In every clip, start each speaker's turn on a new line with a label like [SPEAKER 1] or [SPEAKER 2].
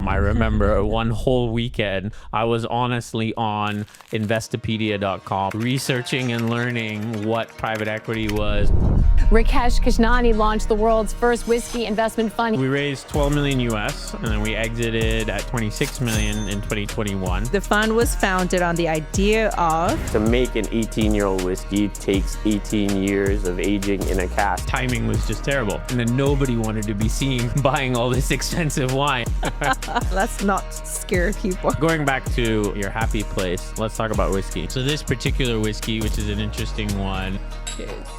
[SPEAKER 1] I remember one whole weekend, I was honestly on Investopedia.com researching and learning what private equity was.
[SPEAKER 2] Rickesh Kishnani launched the world's first whiskey investment fund.
[SPEAKER 1] We raised 12 million US and then we exited at 26 million in 2021.
[SPEAKER 3] The fund was founded on the idea of
[SPEAKER 4] to make an 18-year-old whiskey takes 18 years of aging in a cask.
[SPEAKER 1] Timing was just terrible. And then nobody wanted to be seen buying all this expensive wine.
[SPEAKER 3] let's not scare people.
[SPEAKER 1] Going back to your happy place, let's talk about whiskey. So this particular whiskey, which is an interesting one,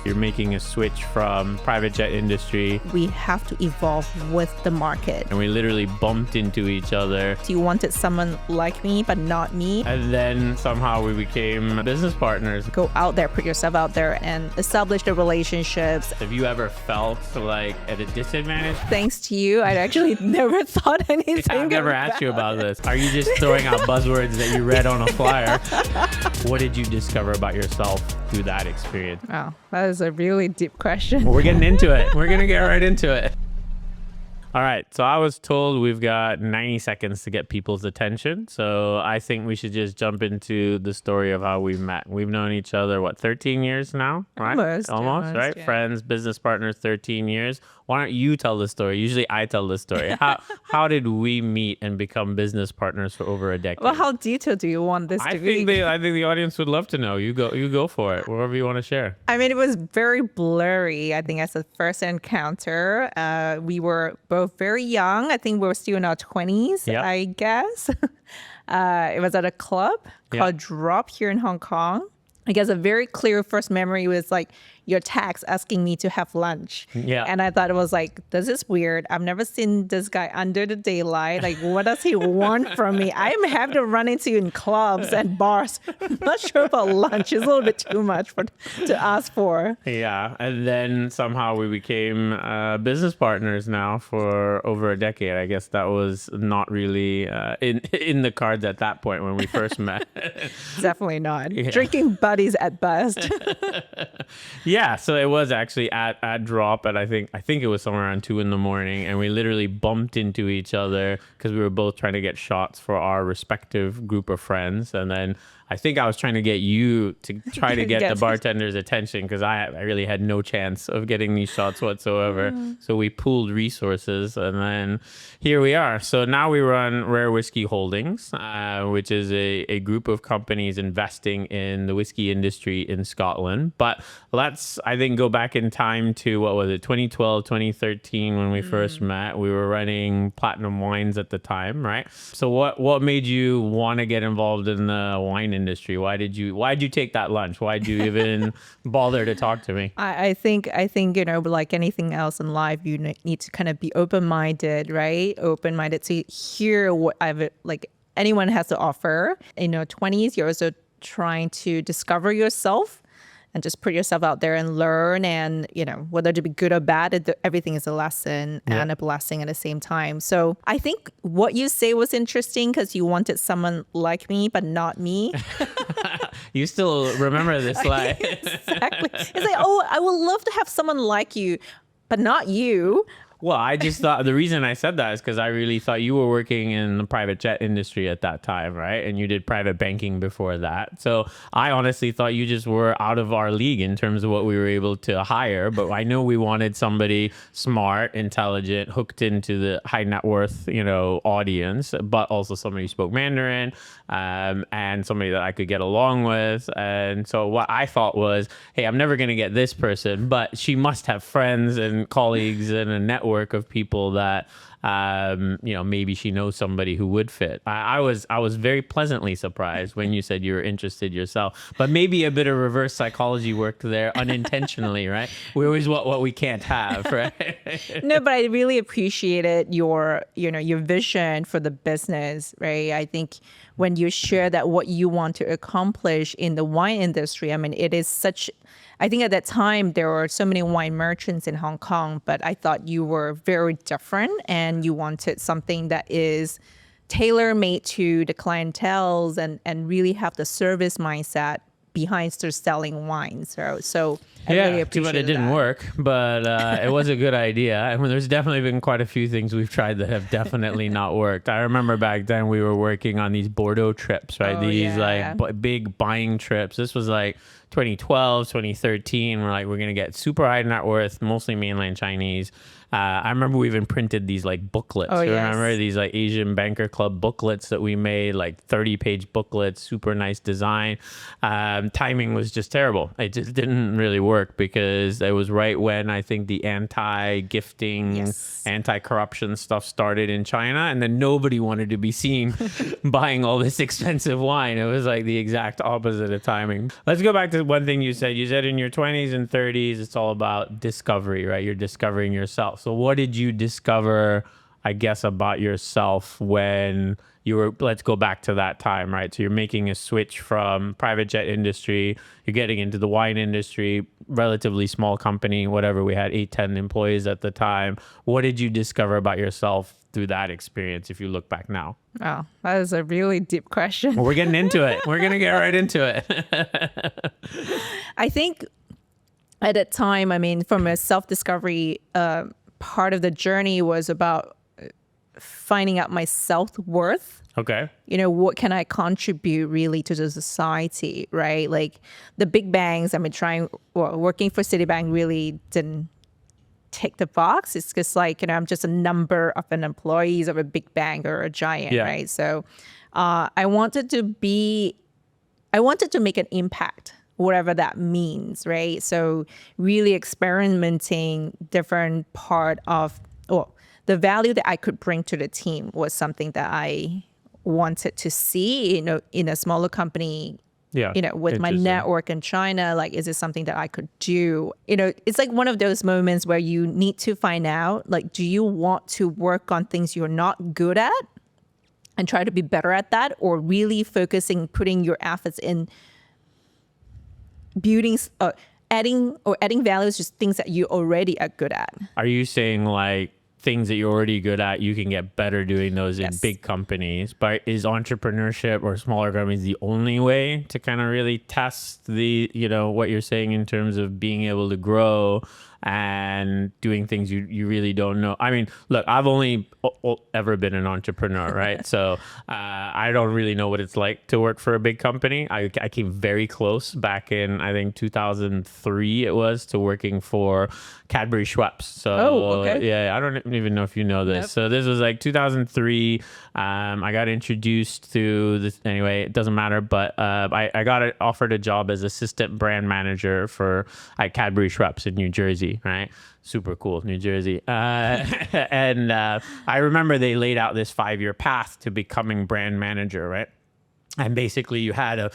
[SPEAKER 1] you're making a switch from private jet industry.
[SPEAKER 3] We have to evolve with the market.
[SPEAKER 1] And we literally bumped into each other.
[SPEAKER 3] So you wanted someone like me, but not me.
[SPEAKER 1] And then somehow we became business partners.
[SPEAKER 3] Go out there, put yourself out there and establish the relationships.
[SPEAKER 1] Have you ever felt like at a disadvantage?
[SPEAKER 3] Thanks to you, I actually never thought anything.
[SPEAKER 1] I've never asked you about this. Are you just throwing out buzzwords that you read on a flyer? What did you discover about yourself through that experience?
[SPEAKER 3] Wow, that is a really deep question.
[SPEAKER 1] We're getting into it. We're going to get right into it. All right. So I was told we've got 90 seconds to get people's attention. So I think we should just jump into the story of how we've met. We've known each other, 13 years now, right? Almost, right? Yeah. Friends, business partners, 13 years. Why don't you tell the story? Usually I tell the story. How did we meet and become business partners for over a decade?
[SPEAKER 3] Well, how detailed do you want this to be?
[SPEAKER 1] I think the audience would love to know. You go for it. Whatever you want to share.
[SPEAKER 3] I mean, it was very blurry. I think as a first encounter, we were both very young. I think we were still in our 20s, yep. I guess. It was at a club called Drop here in Hong Kong. I guess a very clear first memory was like your text asking me to have lunch.
[SPEAKER 1] Yeah.
[SPEAKER 3] And I thought it was like, this is weird. I've never seen this guy under the daylight. Like, what does he want from me? I am having to run into you in clubs and bars. I'm not sure about lunch. It's a little bit too much to ask for.
[SPEAKER 1] Yeah. And then somehow we became business partners now for over a decade. I guess that was not really in the cards at that point when we first met.
[SPEAKER 3] Definitely not. Yeah. Drinking buddies at best.
[SPEAKER 1] Yeah, so it was actually at Drop, and I think it was somewhere around 2 a.m, and we literally bumped into each other because we were both trying to get shots for our respective group of friends, and then I think I was trying to get you to try to get the bartender's attention because I really had no chance of getting these shots whatsoever. So we pooled resources, and then here we are. So now we run Rare Whisky Holdings, which is a group of companies investing in the whiskey industry in Scotland. But let's, I think, go back in time to, 2012, 2013 when we first met. We were running Platinum Wines at the time, right? So what made you want to get involved in the wine industry? Why'd you take that lunch? Why'd you even bother to talk to me?
[SPEAKER 3] I think like anything else in life, you need to kind of be open-minded, right? Open-minded to hear what anyone has to offer. In your 20s, you're also trying to discover yourself and just put yourself out there and learn, and whether to be good or bad, everything is a lesson and a blessing at the same time. So I think what you say was interesting because you wanted someone like me, but not me.
[SPEAKER 1] You still remember this line.
[SPEAKER 3] Exactly. It's like, oh, I would love to have someone like you, but not you.
[SPEAKER 1] Well, I just thought the reason I said that is because I really thought you were working in the private jet industry at that time, right? And you did private banking before that. So I honestly thought you just were out of our league in terms of what we were able to hire. But I know we wanted somebody smart, intelligent, hooked into the high net worth, audience, but also somebody who spoke Mandarin, and somebody that I could get along with. And so what I thought was, hey, I'm never going to get this person, but she must have friends and colleagues and a network of people that maybe she knows somebody who would fit. I was very pleasantly surprised when you said you were interested yourself, but maybe a bit of reverse psychology worked there unintentionally, right? We always want what we can't have, right?
[SPEAKER 3] No, but I really appreciated your vision for the business, right? I think when you share that what you want to accomplish in the wine industry, I mean, it is such. I think at that time, there were so many wine merchants in Hong Kong, but I thought you were very different and you wanted something that is tailor-made to the clientele and really have the service mindset behind still selling wine. So I
[SPEAKER 1] Yeah,
[SPEAKER 3] really
[SPEAKER 1] too bad it
[SPEAKER 3] appreciated
[SPEAKER 1] didn't
[SPEAKER 3] that.
[SPEAKER 1] work, but it was a good idea. And there's definitely been quite a few things we've tried that have definitely not worked. I remember back then we were working on these Bordeaux trips, right?
[SPEAKER 3] Oh,
[SPEAKER 1] These
[SPEAKER 3] yeah.
[SPEAKER 1] big buying trips. This was like 2012, 2013. We're like, we're going to get super high net worth, mostly mainland Chinese. I remember we even printed these like booklets.
[SPEAKER 3] Oh,
[SPEAKER 1] You
[SPEAKER 3] yes.
[SPEAKER 1] remember these like Asian Banker Club booklets that we made, like 30-page booklets, super nice design. Timing was just terrible. It just didn't really work because it was right when I think the anti-gifting,
[SPEAKER 3] Yes.
[SPEAKER 1] anti-corruption stuff started in China, and then nobody wanted to be seen buying all this expensive wine. It was like the exact opposite of timing. Let's go back to one thing you said. You said in your 20s and 30s, it's all about discovery, right? You're discovering yourself. So what did you discover, I guess, about yourself when you were, let's go back to that time, right? So you're making a switch from private jet industry, you're getting into the wine industry, relatively small company, whatever. We had 8-10 employees at the time. What did you discover about yourself through that experience if you look back now?
[SPEAKER 3] Oh, that is a really deep question.
[SPEAKER 1] Well, we're getting into it. We're going to get right into it.
[SPEAKER 3] I think at that time, I mean, from a self-discovery, part of the journey was about finding out my self-worth.
[SPEAKER 1] Okay.
[SPEAKER 3] You know, what can I contribute really to the society, right? Like the big banks, working for Citibank really didn't tick the box. It's just like, I'm just a number of an employees of a big bank or a giant,
[SPEAKER 1] Yeah.
[SPEAKER 3] right? So I wanted to make an impact, whatever that means, right? So really experimenting different part of, the value that I could bring to the team was something that I wanted to see, in a smaller company.
[SPEAKER 1] Yeah.
[SPEAKER 3] With my
[SPEAKER 1] Interesting.
[SPEAKER 3] network in China, like, is it something that I could do? It's like one of those moments where you need to find out, like, do you want to work on things you're not good at and try to be better at that, or really putting your efforts in building, adding values, just things that you already are good at.
[SPEAKER 1] Are you saying like things that you're already good at, you can get better doing those in
[SPEAKER 3] Yes.
[SPEAKER 1] big companies? But is entrepreneurship or smaller companies the only way to kind of really test what you're saying in terms of being able to grow and doing things you really don't know? I mean, look, I've only ever been an entrepreneur, right? So I don't really know what it's like to work for a big company. I came very close back in, I think, 2003 it was, to working for Cadbury Schweppes. So
[SPEAKER 3] okay.
[SPEAKER 1] yeah, I don't even know if you know this.
[SPEAKER 3] Nope.
[SPEAKER 1] So this was like 2003. I got introduced to this. Anyway, it doesn't matter. But I got offered a job as assistant brand manager at Cadbury Schweppes in New Jersey. Right, super cool, New Jersey. And I remember they laid out this 5-year path to becoming brand manager. Right, and basically you had a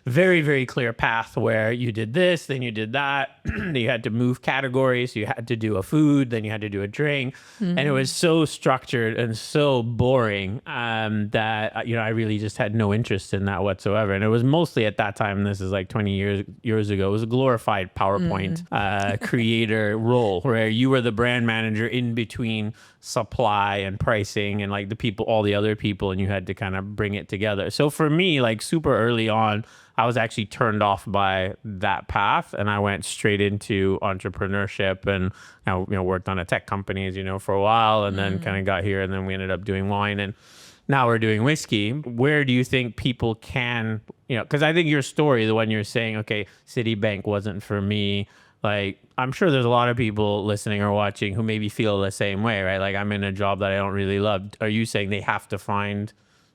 [SPEAKER 1] very, very clear path where you did this, then you did that. You had to move categories. You had to do a food, then you had to do a drink. And it was so structured and so boring that, I really just had no interest in that whatsoever. And it was mostly at that time, this is like 20 years ago, it was a glorified PowerPoint creator role where you were the brand manager in between supply and pricing and like all the other people, and you had to kind of bring it together. So for me, like super early on, I was actually turned off by that path, and I went straight into entrepreneurship, and worked on a tech company, as you know, for a while, and then kind of got here, and then we ended up doing wine, and now we're doing whiskey. Where do you think people can, because I think your story, the one you're saying, okay, Citibank wasn't for me. Like, I'm sure there's a lot of people listening or watching who maybe feel the same way, right? Like, I'm in a job that I don't really love. Are you saying they have to find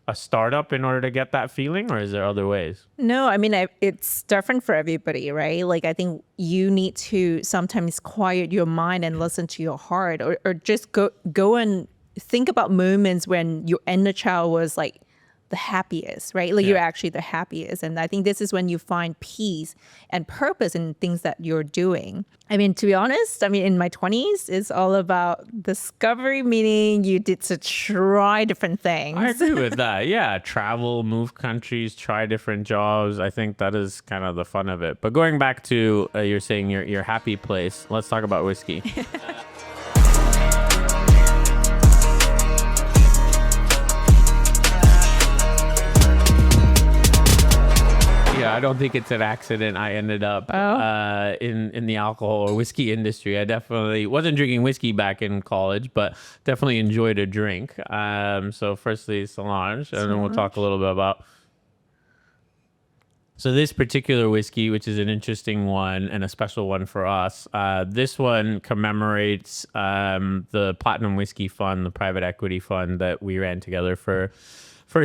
[SPEAKER 1] a startup in order to get that feeling, or is there other ways?
[SPEAKER 3] No, I mean, it's different for everybody, right? Like, I think you need to sometimes quiet your mind and listen to your heart, or just go and think about moments when your inner child was like the happiest, right? Like, you're actually the happiest. And I think this is when you find peace and purpose in things that you're doing. I mean, to be honest, in my 20s, it's all about discovery, meaning you did to try different things.
[SPEAKER 1] I agree with that. Yeah. Travel, move countries, try different jobs. I think that is kind of the fun of it. But going back to, you're saying your happy place, let's talk about whiskey. I don't think it's an accident I ended up in the alcohol or whiskey industry. I definitely wasn't drinking whiskey back in college, but definitely enjoyed a drink. So firstly, Solange, and then we'll talk a little bit about. So this particular whiskey, which is an interesting one and a special one for us, this one commemorates the Platinum Whiskey Fund, the private equity fund that we ran together for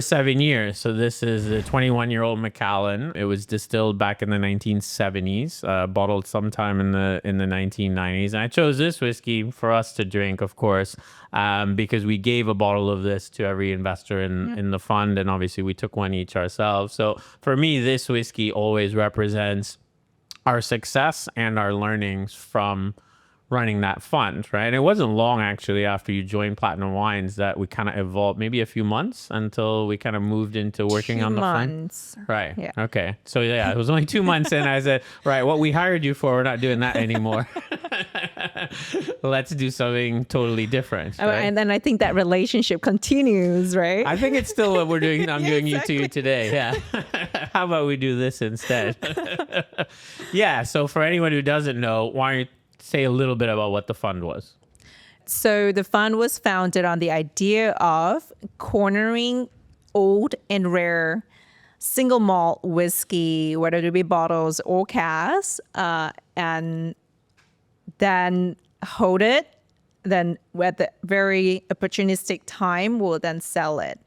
[SPEAKER 1] 7 years. So this is a 21-year-old Macallan. It was distilled back in the 1970s, bottled sometime in the 1990s. And I chose this whiskey for us to drink, of course, because we gave a bottle of this to every investor in the fund, and obviously we took one each ourselves. So for me, this whiskey always represents our success and our learnings from running that fund, right? And it wasn't long actually after you joined Platinum Wines that we kind of evolved, maybe a few months until we kind of moved into working on the fund. Right. Yeah. Okay. So yeah, it was only 2 months in. I said, right, what we hired you for, we're not doing that anymore. Let's do something totally different. Right?
[SPEAKER 3] And then I think that relationship continues, right?
[SPEAKER 1] I think it's still what we're doing. I'm doing you to you today. Yeah. How about we do this instead? Yeah. So for anyone who doesn't know, why don't you say a little bit about what the fund was?
[SPEAKER 3] So the fund was founded on the idea of cornering old and rare single malt whiskey, whether it be bottles or casks, and then hold it. Then at the very opportunistic time, we'll then sell it.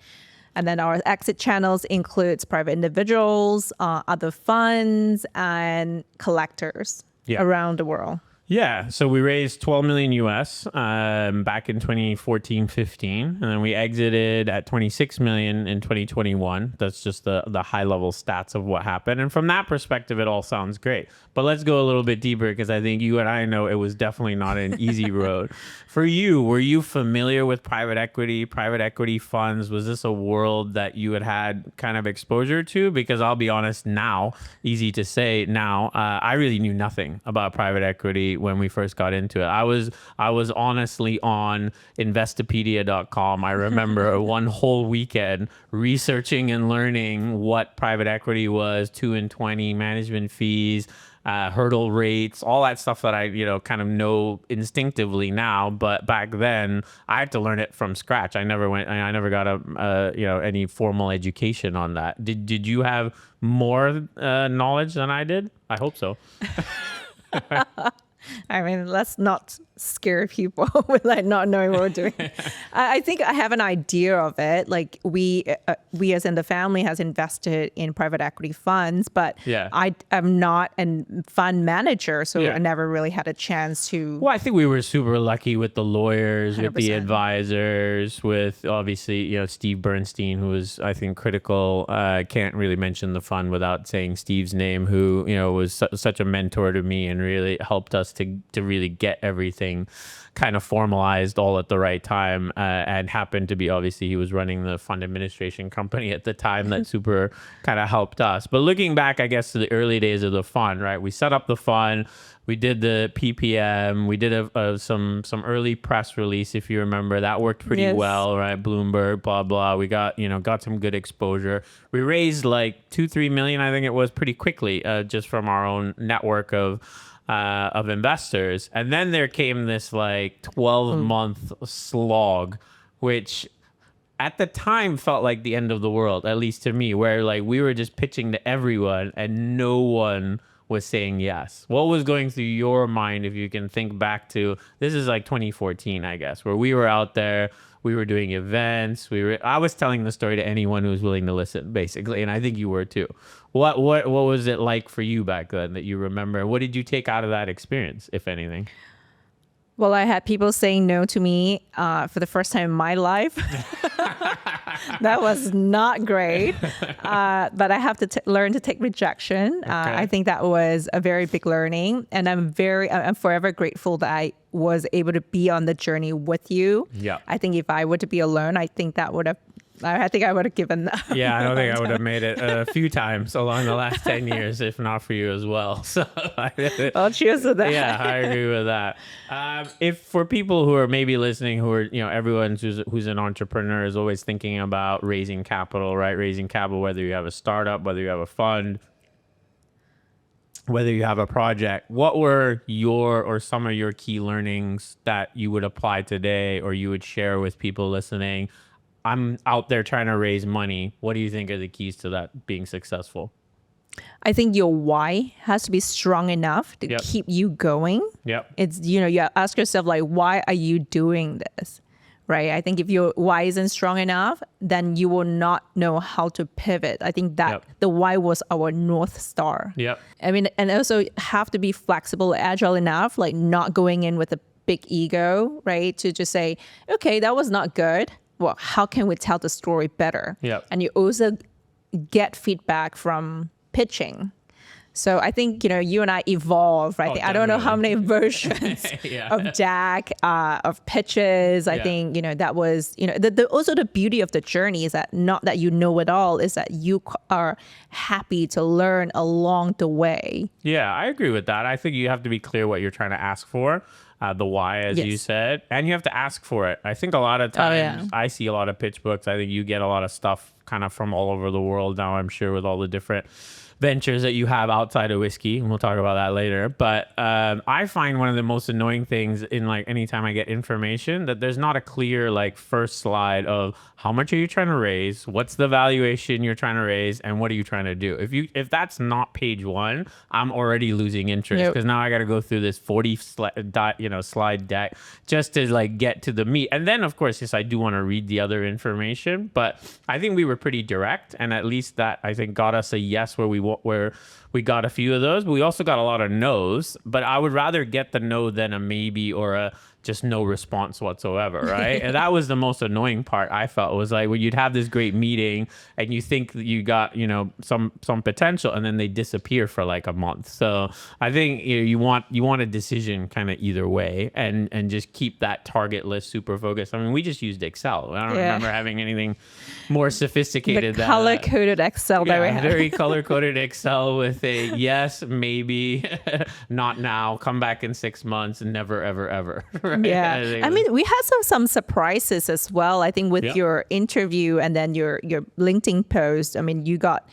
[SPEAKER 3] And then our exit channels includes private individuals, other funds, and collectors around the world.
[SPEAKER 1] Yeah, so we raised 12 million US back in 2014-15, and then we exited at 26 million in 2021. That's just the high level stats of what happened. And from that perspective, it all sounds great. But let's go a little bit deeper, because I think you and I know it was definitely not an easy road. For you, were you familiar with private equity funds? Was this a world that you had kind of exposure to? Because I'll be honest now, easy to say now, I really knew nothing about private equity when we first got into it. I was honestly on Investopedia.com. I remember one whole weekend researching and learning what private equity was, 2 and 20 management fees, hurdle rates, all that stuff that I kind of know instinctively now. But back then I had to learn it from scratch. I never got any formal education on that. Did you have more knowledge than I did? I hope so.
[SPEAKER 3] I mean, let's not scare people with like not knowing what we're doing. I think I have an idea of it. Like we as in the family has invested in private equity funds, but I am not a fund manager, so I never really had a chance to.
[SPEAKER 1] Well, I think we were super lucky with the lawyers, 100%. With the advisors, with obviously Steve Bernstein, who was I think critical. Can't really mention the fund without saying Steve's name, who was such a mentor to me and really helped us to really get everything kind of formalized all at the right time, and happened to be, obviously he was running the fund administration company at the time that super kind of helped us. But looking back, I guess, to the early days of the fund, right? We set up the fund, we did the PPM, we did some early press release, if you remember. That worked pretty well, right? Bloomberg, blah, blah. We got some good exposure. We raised like 2-3 million, I think it was, pretty quickly, just from our own network of investors. And then there came this like 12-month slog, which at the time felt like the end of the world, at least to me, where like we were just pitching to everyone and no one was saying yes. What was going through your mind, if you can think back to, this is like 2014, I guess, where we were out there, we were doing events, I was telling the story to anyone who was willing to listen, basically, and I think you were too. What was it like for you back then that you remember? What did you take out of that experience, if anything?
[SPEAKER 3] Well, I had people saying no to me for the first time in my life. That was not great. But I have to learn to take rejection. Okay. I think that was a very big learning. And I'm forever grateful that I was able to be on the journey with you. Yeah. I think if I were to be alone, I think I would have given up.
[SPEAKER 1] Yeah, I don't think I would have made it a few times along the last 10 years, if not for you as well. So
[SPEAKER 3] I'll cheers to that.
[SPEAKER 1] Yeah, I agree with that. If for people who are maybe listening, who are, everyone who's an entrepreneur is always thinking about raising capital, right? Raising capital, whether you have a startup, whether you have a fund. whether you have a project, what were your or some of your key learnings that you would apply today or you would share with people listening? I'm out there trying to raise money. What do you think are the keys to that being successful?
[SPEAKER 3] I think your why has to be strong enough to
[SPEAKER 1] Yep.
[SPEAKER 3] keep you going.
[SPEAKER 1] Yep.
[SPEAKER 3] It's, you ask yourself, like, why are you doing this? Right? I think if your why isn't strong enough, then you will not know how to pivot. I think that
[SPEAKER 1] Yep.
[SPEAKER 3] the why was our North Star.
[SPEAKER 1] Yep.
[SPEAKER 3] I mean, and also have to be flexible, agile enough, like not going in with a big ego, right? To just say, okay, that was not good. Well, how can we tell the story better?
[SPEAKER 1] Yep.
[SPEAKER 3] And you also get feedback from pitching. So I think, you and I evolve, right?
[SPEAKER 1] Oh,
[SPEAKER 3] I don't know how many
[SPEAKER 1] definitely.
[SPEAKER 3] versions
[SPEAKER 1] Yeah.
[SPEAKER 3] of deck, of pitches. I
[SPEAKER 1] Yeah.
[SPEAKER 3] think, that was, also the beauty of the journey is that not that you know it all, is that you are happy to learn along the way.
[SPEAKER 1] Yeah, I agree with that. I think you have to be clear what you're trying to ask for, the why, as you
[SPEAKER 3] Yes.
[SPEAKER 1] said, and you have to ask for it. I think a lot of times
[SPEAKER 3] yeah.
[SPEAKER 1] I see a lot of pitch books. I think you get a lot of stuff kind of from all over the world now, I'm sure, with all the different ventures that you have outside of whiskey, and we'll talk about that later. But I find one of the most annoying things in like anytime I get information that there's not a clear like first slide of how much are you trying to raise, what's the valuation you're trying to raise, and what are you trying to do. If that's not page one, I'm already losing interest
[SPEAKER 3] Yep.
[SPEAKER 1] because now I got to go through this 40 slide deck just to like get to the meat. And then of course, yes, I do want to read the other information, but I think we were pretty direct, and at least that I think got us a yes where we got a few of those, but we also got a lot of no's. But I would rather get the no than a maybe or a just no response whatsoever, right? And that was the most annoying part I felt, was like when you'd have this great meeting and you think that you got, some potential, and then they disappear for like a month. So I think you want a decision kind of either way, and just keep that target list super focused. I mean, we just used Excel. I don't remember having anything more sophisticated
[SPEAKER 3] The
[SPEAKER 1] than
[SPEAKER 3] color-coded Excel that we
[SPEAKER 1] yeah,
[SPEAKER 3] have.
[SPEAKER 1] very color-coded Excel with a yes, maybe, not now, come back in 6 months, and never, ever, ever. Right?
[SPEAKER 3] Yeah.
[SPEAKER 1] think
[SPEAKER 3] I mean, we had some surprises as well. I think with
[SPEAKER 1] Yeah.
[SPEAKER 3] your interview and then your LinkedIn post, I mean, you got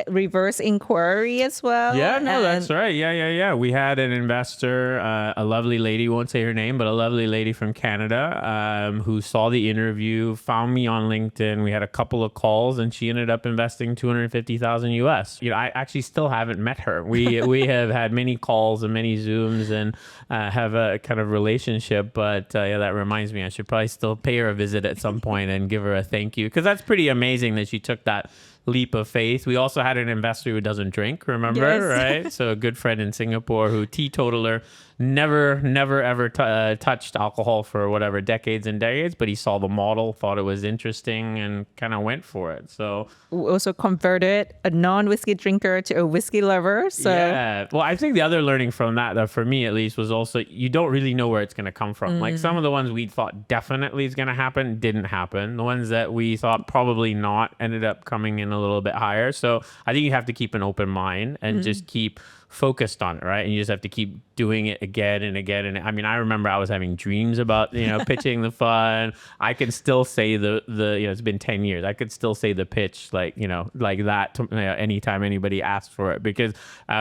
[SPEAKER 3] reverse inquiry as well.
[SPEAKER 1] Yeah, no,
[SPEAKER 3] and-
[SPEAKER 1] that's right. Yeah. We had an investor, a lovely lady, won't say her name, but a lovely lady from Canada, who saw the interview, found me on LinkedIn. We had a couple of calls, and she ended up investing $250,000 US. I actually still haven't met her. We have had many calls and many Zooms, and have a kind of relationship. But yeah, that reminds me, I should probably still pay her a visit at some point and give her a thank you, because that's pretty amazing that she took that leap of faith. We also had an investor who doesn't drink, remember?
[SPEAKER 3] Yes.
[SPEAKER 1] Right? So a good friend in Singapore who teetotaler, never ever touched alcohol for whatever decades and decades, but he saw the model, thought it was interesting, and kind of went for it. So
[SPEAKER 3] We also converted a non-whiskey drinker to a whiskey lover. So
[SPEAKER 1] yeah. Well, I think the other learning from that, for me at least, was also you don't really know where it's going to come from. Like some of the ones we thought definitely is going to happen didn't happen. The ones that we thought probably not ended up coming in a little bit higher. So I think you have to keep an open mind and just keep focused on it, right? And you just have to keep doing it again and again. And I mean, I remember I was having dreams about, pitching the fund. I can still say the it's been 10 years. I could still say the pitch like that to, anytime anybody asked for it, because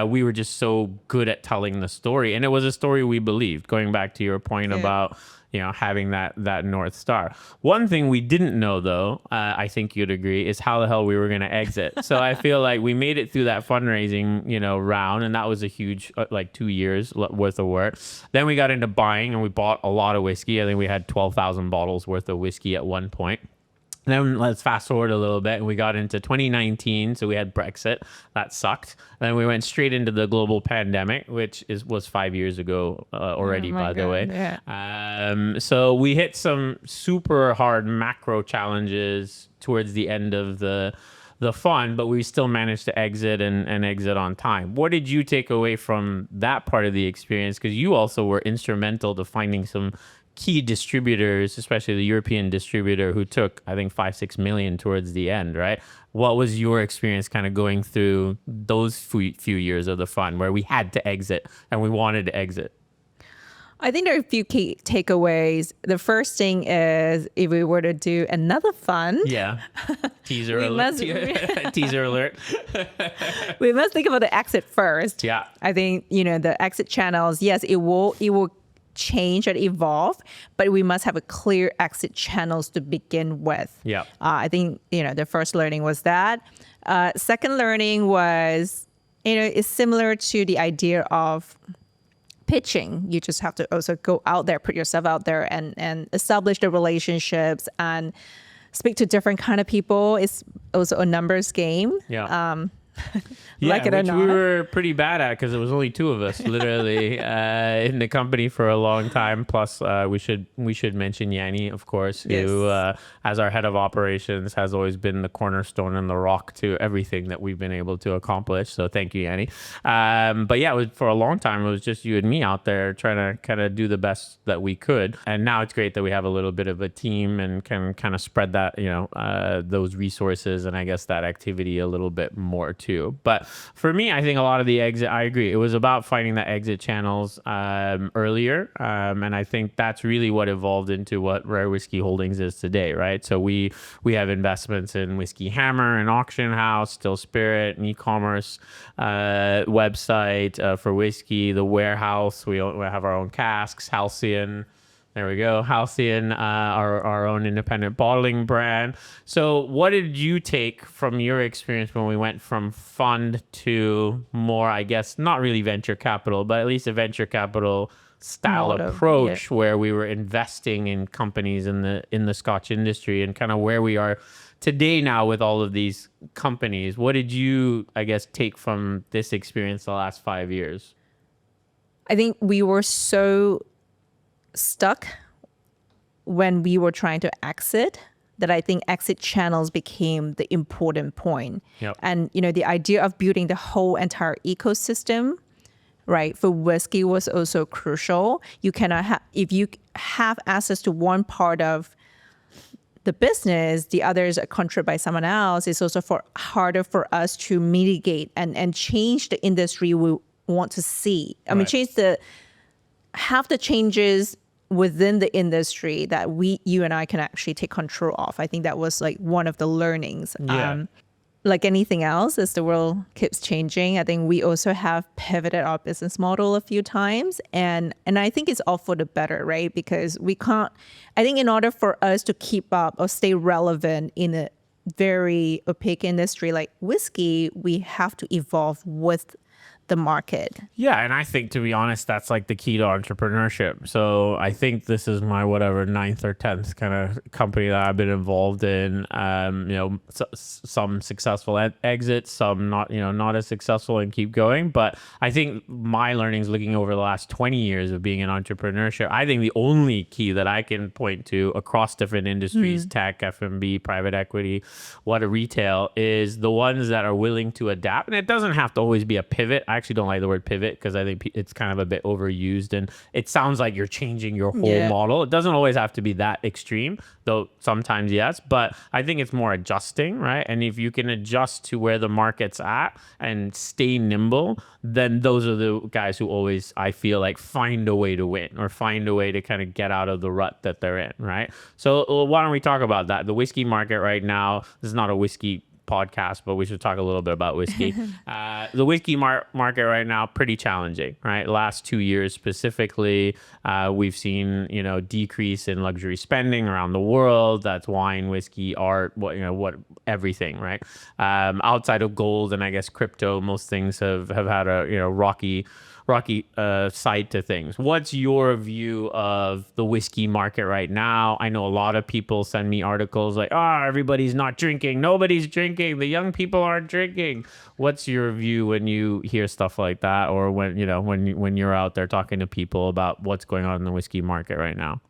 [SPEAKER 1] we were just so good at telling the story. And it was a story we believed, going back to your point about having that North Star. One thing we didn't know, though, I think you'd agree, is how the hell we were going to exit. So I feel like we made it through that fundraising, round, and that was a huge, 2 years worth of work. Then we got into buying, and we bought a lot of whiskey. I think we had 12,000 bottles worth of whiskey at one point. Then let's fast forward a little bit, and we got into 2019. So we had Brexit. That sucked. Then we went straight into the global pandemic, which was 5 years ago already, by the way.
[SPEAKER 3] Yeah.
[SPEAKER 1] So we hit some super hard macro challenges towards the end of the fund, but we still managed to exit and exit on time. What did you take away from that part of the experience? Because you also were instrumental to finding some key distributors, especially the European distributor who took, I think, 5-6 million towards the end, right? What was your experience kind of going through those few years of the fund where we had to exit and we wanted to exit?
[SPEAKER 3] I think there are a few key takeaways. The first thing is if we were to do another fund,
[SPEAKER 1] Yeah. Teaser
[SPEAKER 3] We
[SPEAKER 1] alert.
[SPEAKER 3] must-
[SPEAKER 1] Teaser alert.
[SPEAKER 3] we must think about the exit first.
[SPEAKER 1] Yeah.
[SPEAKER 3] I think, the exit channels, yes, it will change and evolve, but we must have a clear exit channels to begin with.
[SPEAKER 1] Yeah.
[SPEAKER 3] I think, the first learning was that. Second learning was, it's similar to the idea of pitching. You just have to also go out there, put yourself out there and establish the relationships and speak to different kind of people. It's also a numbers game.
[SPEAKER 1] Yeah.
[SPEAKER 3] Like it or
[SPEAKER 1] which
[SPEAKER 3] not.
[SPEAKER 1] we were pretty bad at because it was only two of us literally in the company for a long time. Plus, we should mention Yanni, of course, who, as our head of operations, has always been the cornerstone and the rock to everything that we've been able to accomplish. So thank you, Yanni. But yeah, for a long time, it was just you and me out there trying to kind of do the best that we could. And now it's great that we have a little bit of a team and can kind of spread that, those resources and I guess that activity a little bit more too. But for me, I think a lot of the exit, I agree. It was about finding the exit channels earlier. And I think that's really what evolved into what Rare Whisky Holdings is today, right? So we have investments in Whiskey Hammer, an auction house, Still Spirit, an e-commerce website for whiskey, the warehouse. We have our own casks, Halcyon. There we go. Halcyon, our own independent bottling brand. So what did you take from your experience when we went from fund to more, I guess, not really venture capital, but at least a venture capital style
[SPEAKER 3] Model,
[SPEAKER 1] approach where we were investing in companies in the Scotch industry and kind of where we are today now with all of these companies? What did you, I guess, take from this experience the last 5 years?
[SPEAKER 3] I think we were so stuck when we were trying to exit that I think exit channels became the important point.
[SPEAKER 1] Yep.
[SPEAKER 3] And the idea of building the whole entire ecosystem, right, for whiskey was also crucial. You cannot have, if you have access to one part of the business, the others are controlled by someone else. It's also harder for us to mitigate and change the industry we want to see. I mean, have the changes within the industry that you and I can actually take control of. I think that was like one of the learnings.
[SPEAKER 1] Yeah.
[SPEAKER 3] Like anything else, as the world keeps changing, I think we also have pivoted our business model a few times. And I think it's all for the better, right? Because I think in order for us to keep up or stay relevant in a very opaque industry like whiskey, we have to evolve with the market.
[SPEAKER 1] Yeah, and I think, to be honest, that's like the key to entrepreneurship. So I think this is my 9th or 10th kind of company that I've been involved in. Some successful exits, some not as successful, and keep going. But I think my learnings looking over the last 20 years of being in entrepreneurship, I think the only key that I can point to across different industries, tech, F&B, private equity, retail, is the ones that are willing to adapt. And it doesn't have to always be a pivot. I actually don't like the word pivot because I think it's kind of a bit overused and it sounds like you're changing your whole model. It doesn't always have to be that extreme, though sometimes yes, but I think it's more adjusting, right? And if you can adjust to where the market's at and stay nimble, then those are the guys who always, I feel like, find a way to win or find a way to kind of get out of the rut that they're in, right? So why don't we talk about that? The whiskey market right now, this is not a whiskey podcast, but we should talk a little bit about whiskey. The whiskey market right now, pretty challenging, right? Last 2 years specifically, we've seen, decrease in luxury spending around the world. That's wine, whiskey, art, everything, right? Outside of gold and I guess crypto, most things have had a, rocky side to things. What's your view of the whiskey market right now? I know a lot of people send me articles like, everybody's not drinking. Nobody's drinking. The young people aren't drinking. What's your view when you hear stuff like that, or when you're out there talking to people about what's going on in the whiskey market right now?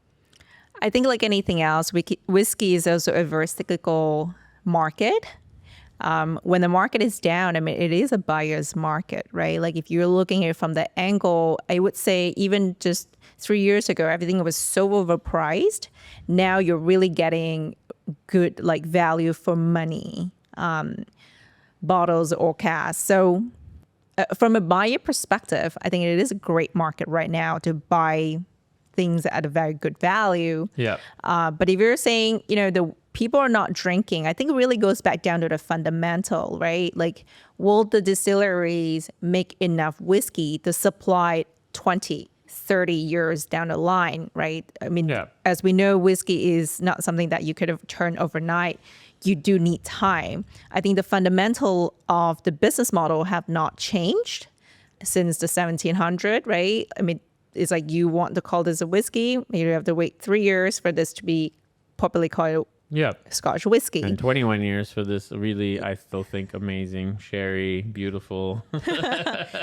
[SPEAKER 3] I think like anything else, whiskey is also a very cyclical market. When the market is down, I mean, it is a buyer's market, right? Like if you're looking at it from the angle, I would say even just 3 years ago, everything was so overpriced. Now you're really getting good like value for money, bottles or casks. So from a buyer perspective, I think it is a great market right now to buy things at a very good value.
[SPEAKER 1] Yeah.
[SPEAKER 3] But if you're saying, the people are not drinking, I think it really goes back down to the fundamental, right? Like, will the distilleries make enough whiskey to supply 20, 30 years down the line, right? I mean,
[SPEAKER 1] Yeah.
[SPEAKER 3] as we know, whiskey is not something that you could have turned overnight. You do need time. I think the fundamental of the business model have not changed since the 1700, right? I mean, it's like you want to call this a whiskey, you have to wait 3 years for this to be popularly called
[SPEAKER 1] Yeah.
[SPEAKER 3] Scotch whiskey.
[SPEAKER 1] And 21 years for this really, I still think, amazing, sherry, beautiful.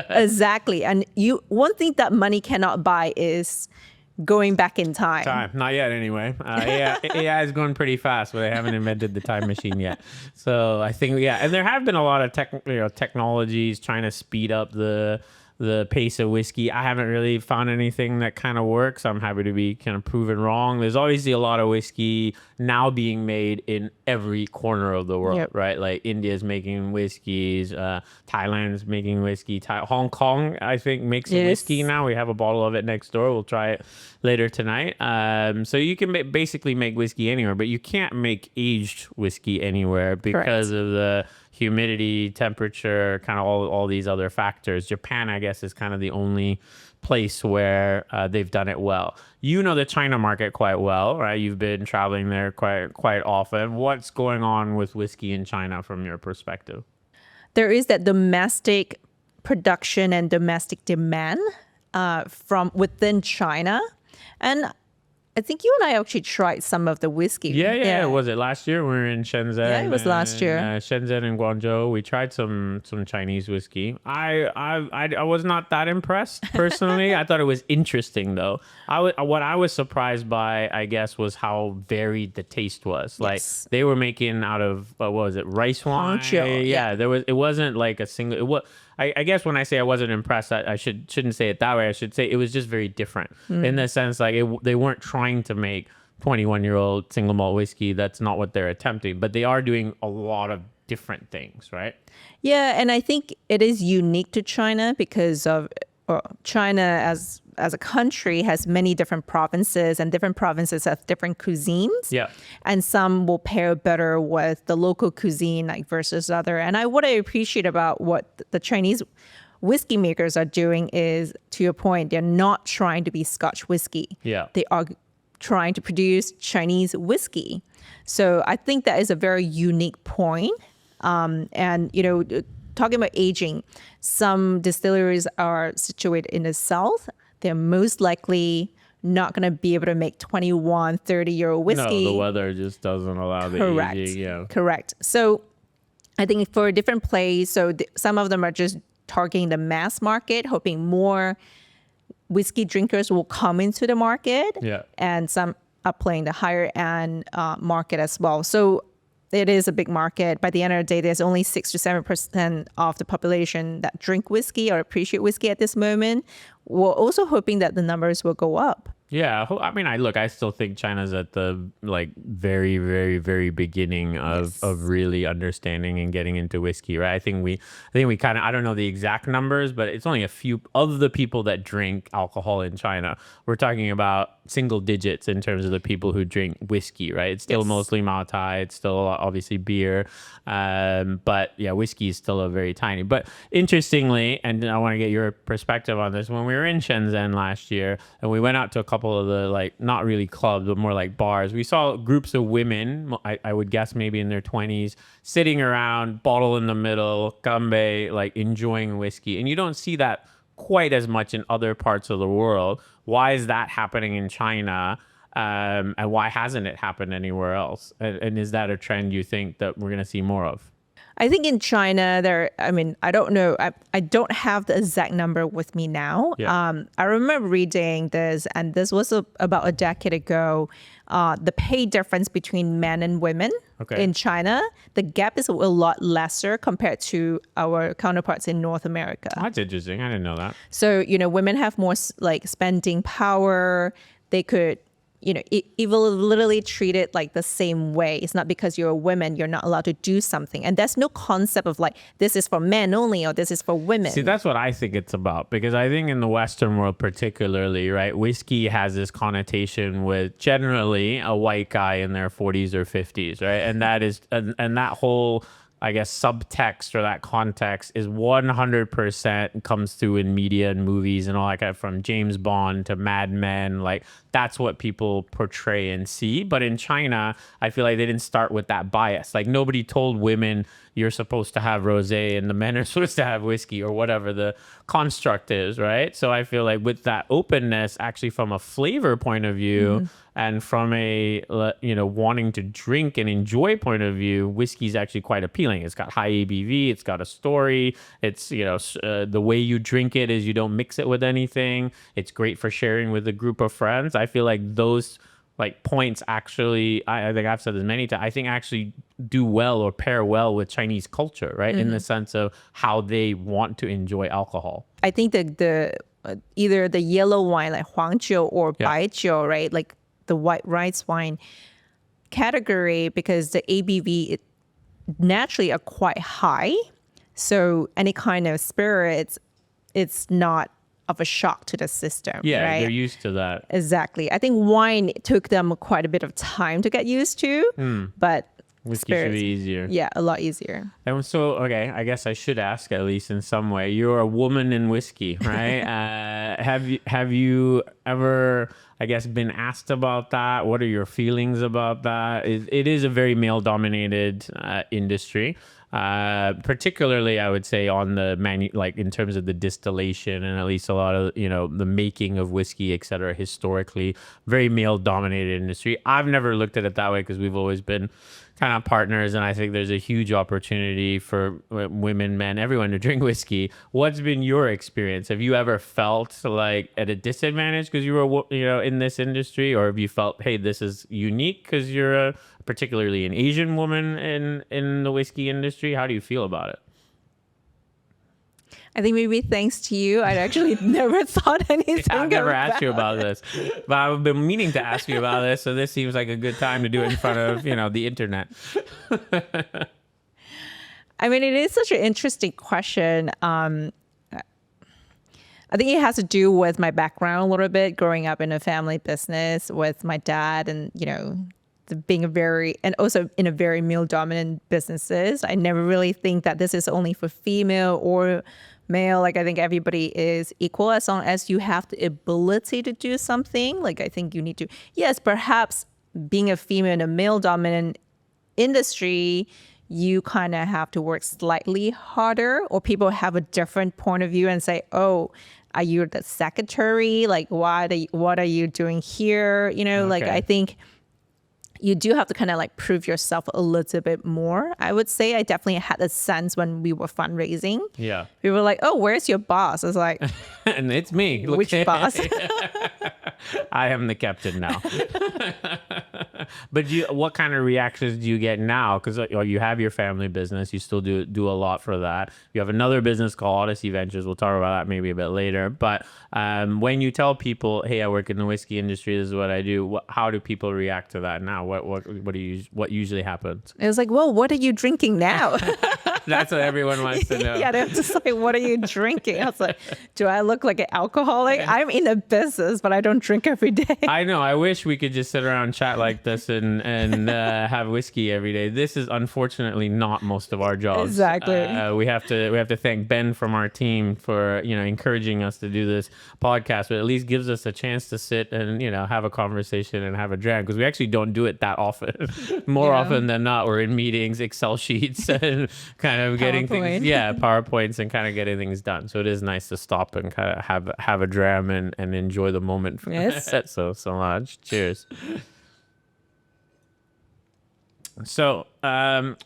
[SPEAKER 3] Exactly. And one thing that money cannot buy is going back in time.
[SPEAKER 1] Not yet, anyway. AI is going pretty fast, but they haven't invented the time machine yet. So I think, and there have been a lot of technologies trying to speed up the pace of whiskey. I haven't really found anything that kind of works. I'm happy to be kind of proven wrong. There's obviously a lot of whiskey now being made in every corner of the world, right? Like India's making whiskeys, Thailand's making whiskey, Hong Kong, I think, makes whiskey now. We have a bottle of it next door. We'll try it later tonight. So you can basically make whiskey anywhere, but you can't make aged whiskey anywhere because of the humidity, temperature, kind of all these other factors. Japan, I guess, is kind of the only place where they've done it well. You know the China market quite well, right? You've been traveling there quite often. What's going on with whiskey in China from your perspective?
[SPEAKER 3] There is that domestic production and domestic demand from within China. And I think you and I actually tried some of the whiskey.
[SPEAKER 1] Yeah. Was it last year? We were in Shenzhen.
[SPEAKER 3] Yeah, it was last year.
[SPEAKER 1] Shenzhen and Guangzhou. We tried some Chinese whiskey. I was not that impressed personally. I thought it was interesting though. What I was surprised by, I guess, was how varied the taste was. Like they were making out of what was it, rice wine? Yeah. It wasn't like a single. I guess when I say I wasn't impressed, I shouldn't say it that way. I should say it was just very different in the sense like they weren't trying to make 21-year-old single malt whiskey. That's not what they're attempting, but they are doing a lot of different things, right?
[SPEAKER 3] Yeah, and I think it is unique to China because of China as a country has many different provinces, and different provinces have different cuisines.
[SPEAKER 1] Yeah.
[SPEAKER 3] And some will pair better with the local cuisine like versus other. And what I appreciate about what the Chinese whiskey makers are doing is, to your point, they're not trying to be Scotch whiskey.
[SPEAKER 1] Yeah.
[SPEAKER 3] They are trying to produce Chinese whiskey. So I think that is a very unique point. And, talking about aging, some distilleries are situated in the south. They're most likely not going to be able to make 21, 30-year-old whiskey.
[SPEAKER 1] No, the weather just doesn't allow the aging. Yeah.
[SPEAKER 3] Correct. So I think for a different place, some of them are just targeting the mass market, hoping more whiskey drinkers will come into the market.
[SPEAKER 1] Yeah.
[SPEAKER 3] And some are playing the higher end market as well. So it is a big market. By the end of the day, there's only 6 to 7% of the population that drink whiskey or appreciate whiskey at this moment. We're also hoping that the numbers will go up.
[SPEAKER 1] Yeah, I mean, I still think China's at the very, very, very beginning of really understanding and getting into whiskey, right? I think we kind of, I don't know the exact numbers, but it's only a few of the people that drink alcohol in China. We're talking about single digits in terms of the people who drink whiskey, right? It's still mostly Mao Tai, it's still obviously beer, but yeah, whiskey is still a very tiny. But interestingly, and I want to get your perspective on this, when we were in Shenzhen last year and we went out to a couple of the not really clubs but more like bars, we saw groups of women, I would guess maybe in their 20s, sitting around, bottle in the middle, ganbei, enjoying whiskey. And you don't see that quite as much in other parts of the world. Why is that happening in China? And why hasn't it happened anywhere else? And is that a trend you think that we're going to see more of?
[SPEAKER 3] I think in China, I don't know. I don't have the exact number with me now.
[SPEAKER 1] Yeah.
[SPEAKER 3] I remember reading this, and this was about a decade ago. The pay difference between men and women in China, the gap is a lot lesser compared to our counterparts in North America.
[SPEAKER 1] Oh, that's interesting. I didn't know that.
[SPEAKER 3] So, women have more spending power. They could it will literally treat it like the same way. It's not because you're a woman, you're not allowed to do something. And there's no concept of like, this is for men only or this is for women.
[SPEAKER 1] See, that's what I think it's about, because I think in the Western world particularly, right, whiskey has this connotation with generally a white guy in their 40s or 50s, right? And that is, and that whole, I guess, subtext or that context is 100% comes through in media and movies and all that kind of, from James Bond to Mad Men. Like, that's what people portray and see. But in China, I feel like they didn't start with that bias. Like, nobody told women you're supposed to have rosé and the men are supposed to have whiskey, or whatever the construct is, right? So I feel like with that openness, actually from a flavor point of view, and from a wanting to drink and enjoy point of view, whiskey is actually quite appealing. It's got high ABV, it's got a story. It's the way you drink it is you don't mix it with anything. It's great for sharing with a group of friends. I feel like those like points actually, I think I've said this many times, I think actually do well or pair well with Chinese culture, right? In the sense of how they want to enjoy alcohol.
[SPEAKER 3] I think the either the yellow wine like Huangjiu or Baijiu, right? Like the white rice wine category, because the ABV naturally are quite high. So any kind of spirits, it's not of a shock to the system.
[SPEAKER 1] Yeah,
[SPEAKER 3] right?
[SPEAKER 1] they're used to that.
[SPEAKER 3] Exactly. I think wine took them quite a bit of time to get used to, but
[SPEAKER 1] Whiskey should be easier.
[SPEAKER 3] Yeah, a lot easier.
[SPEAKER 1] And so, okay, I guess I should ask, at least in some way, you're a woman in whiskey, right? Have you ever, I guess, been asked about that? What are your feelings about that? It is a very male-dominated industry. Particularly, I would say, on the like in terms of the distillation, and at least a lot of the making of whiskey, etc. Historically, very male dominated industry. I've never looked at it that way because we've always been kind of partners, and I think there's a huge opportunity for women, men, everyone to drink whiskey. What's been your experience? Have you ever felt like at a disadvantage because you were in this industry, or have you felt, hey, this is unique because you're particularly an Asian woman in the whiskey industry? How do you feel about it?
[SPEAKER 3] I think maybe thanks to you, I actually never thought anything.
[SPEAKER 1] I've never asked you about this, but I've been meaning to ask you about this. So this seems like a good time to do it in front of, the internet.
[SPEAKER 3] I mean, it is such an interesting question. I think it has to do with my background a little bit, growing up in a family business with my dad and, being and also in a very male dominant businesses. I never really think that this is only for female or male. Like, I think everybody is equal as long as you have the ability to do something. Like, I think you need to, yes, perhaps being a female in a male dominant industry, you kind of have to work slightly harder, or people have a different point of view and say, oh, are you the secretary? Like, what are you doing here? Like, I think you do have to kind of like prove yourself a little bit more. I would say I definitely had a sense when we were fundraising.
[SPEAKER 1] Yeah.
[SPEAKER 3] We were like, oh, where's your boss? I was like,
[SPEAKER 1] and it's me. Look,
[SPEAKER 3] which boss?
[SPEAKER 1] I am the captain now. But what kind of reactions do you get now? Because you have your family business. You still do a lot for that. You have another business called Audacy Ventures. We'll talk about that maybe a bit later. But when you tell people, hey, I work in the whiskey industry, this is what I do, how do people react to that now? What usually happens?
[SPEAKER 3] It was like, well, what are you drinking now?
[SPEAKER 1] That's what everyone wants to know.
[SPEAKER 3] Yeah, they're just like, what are you drinking? I was like, do I look like an alcoholic? I'm in a business, but I don't drink every day.
[SPEAKER 1] I know. I wish we could just sit around and chat like this and have whiskey every day. This is unfortunately not most of our jobs.
[SPEAKER 3] Exactly.
[SPEAKER 1] We have to thank Ben from our team for encouraging us to do this podcast, but at least gives us a chance to sit and have a conversation and have a dram, because we actually don't do it that often. More often than not, we're in meetings, Excel sheets, and kind of getting things, PowerPoints, and kind of getting things done. So it is nice to stop and kind of have a dram and enjoy the moment.
[SPEAKER 3] Yes.
[SPEAKER 1] so much. Cheers. So,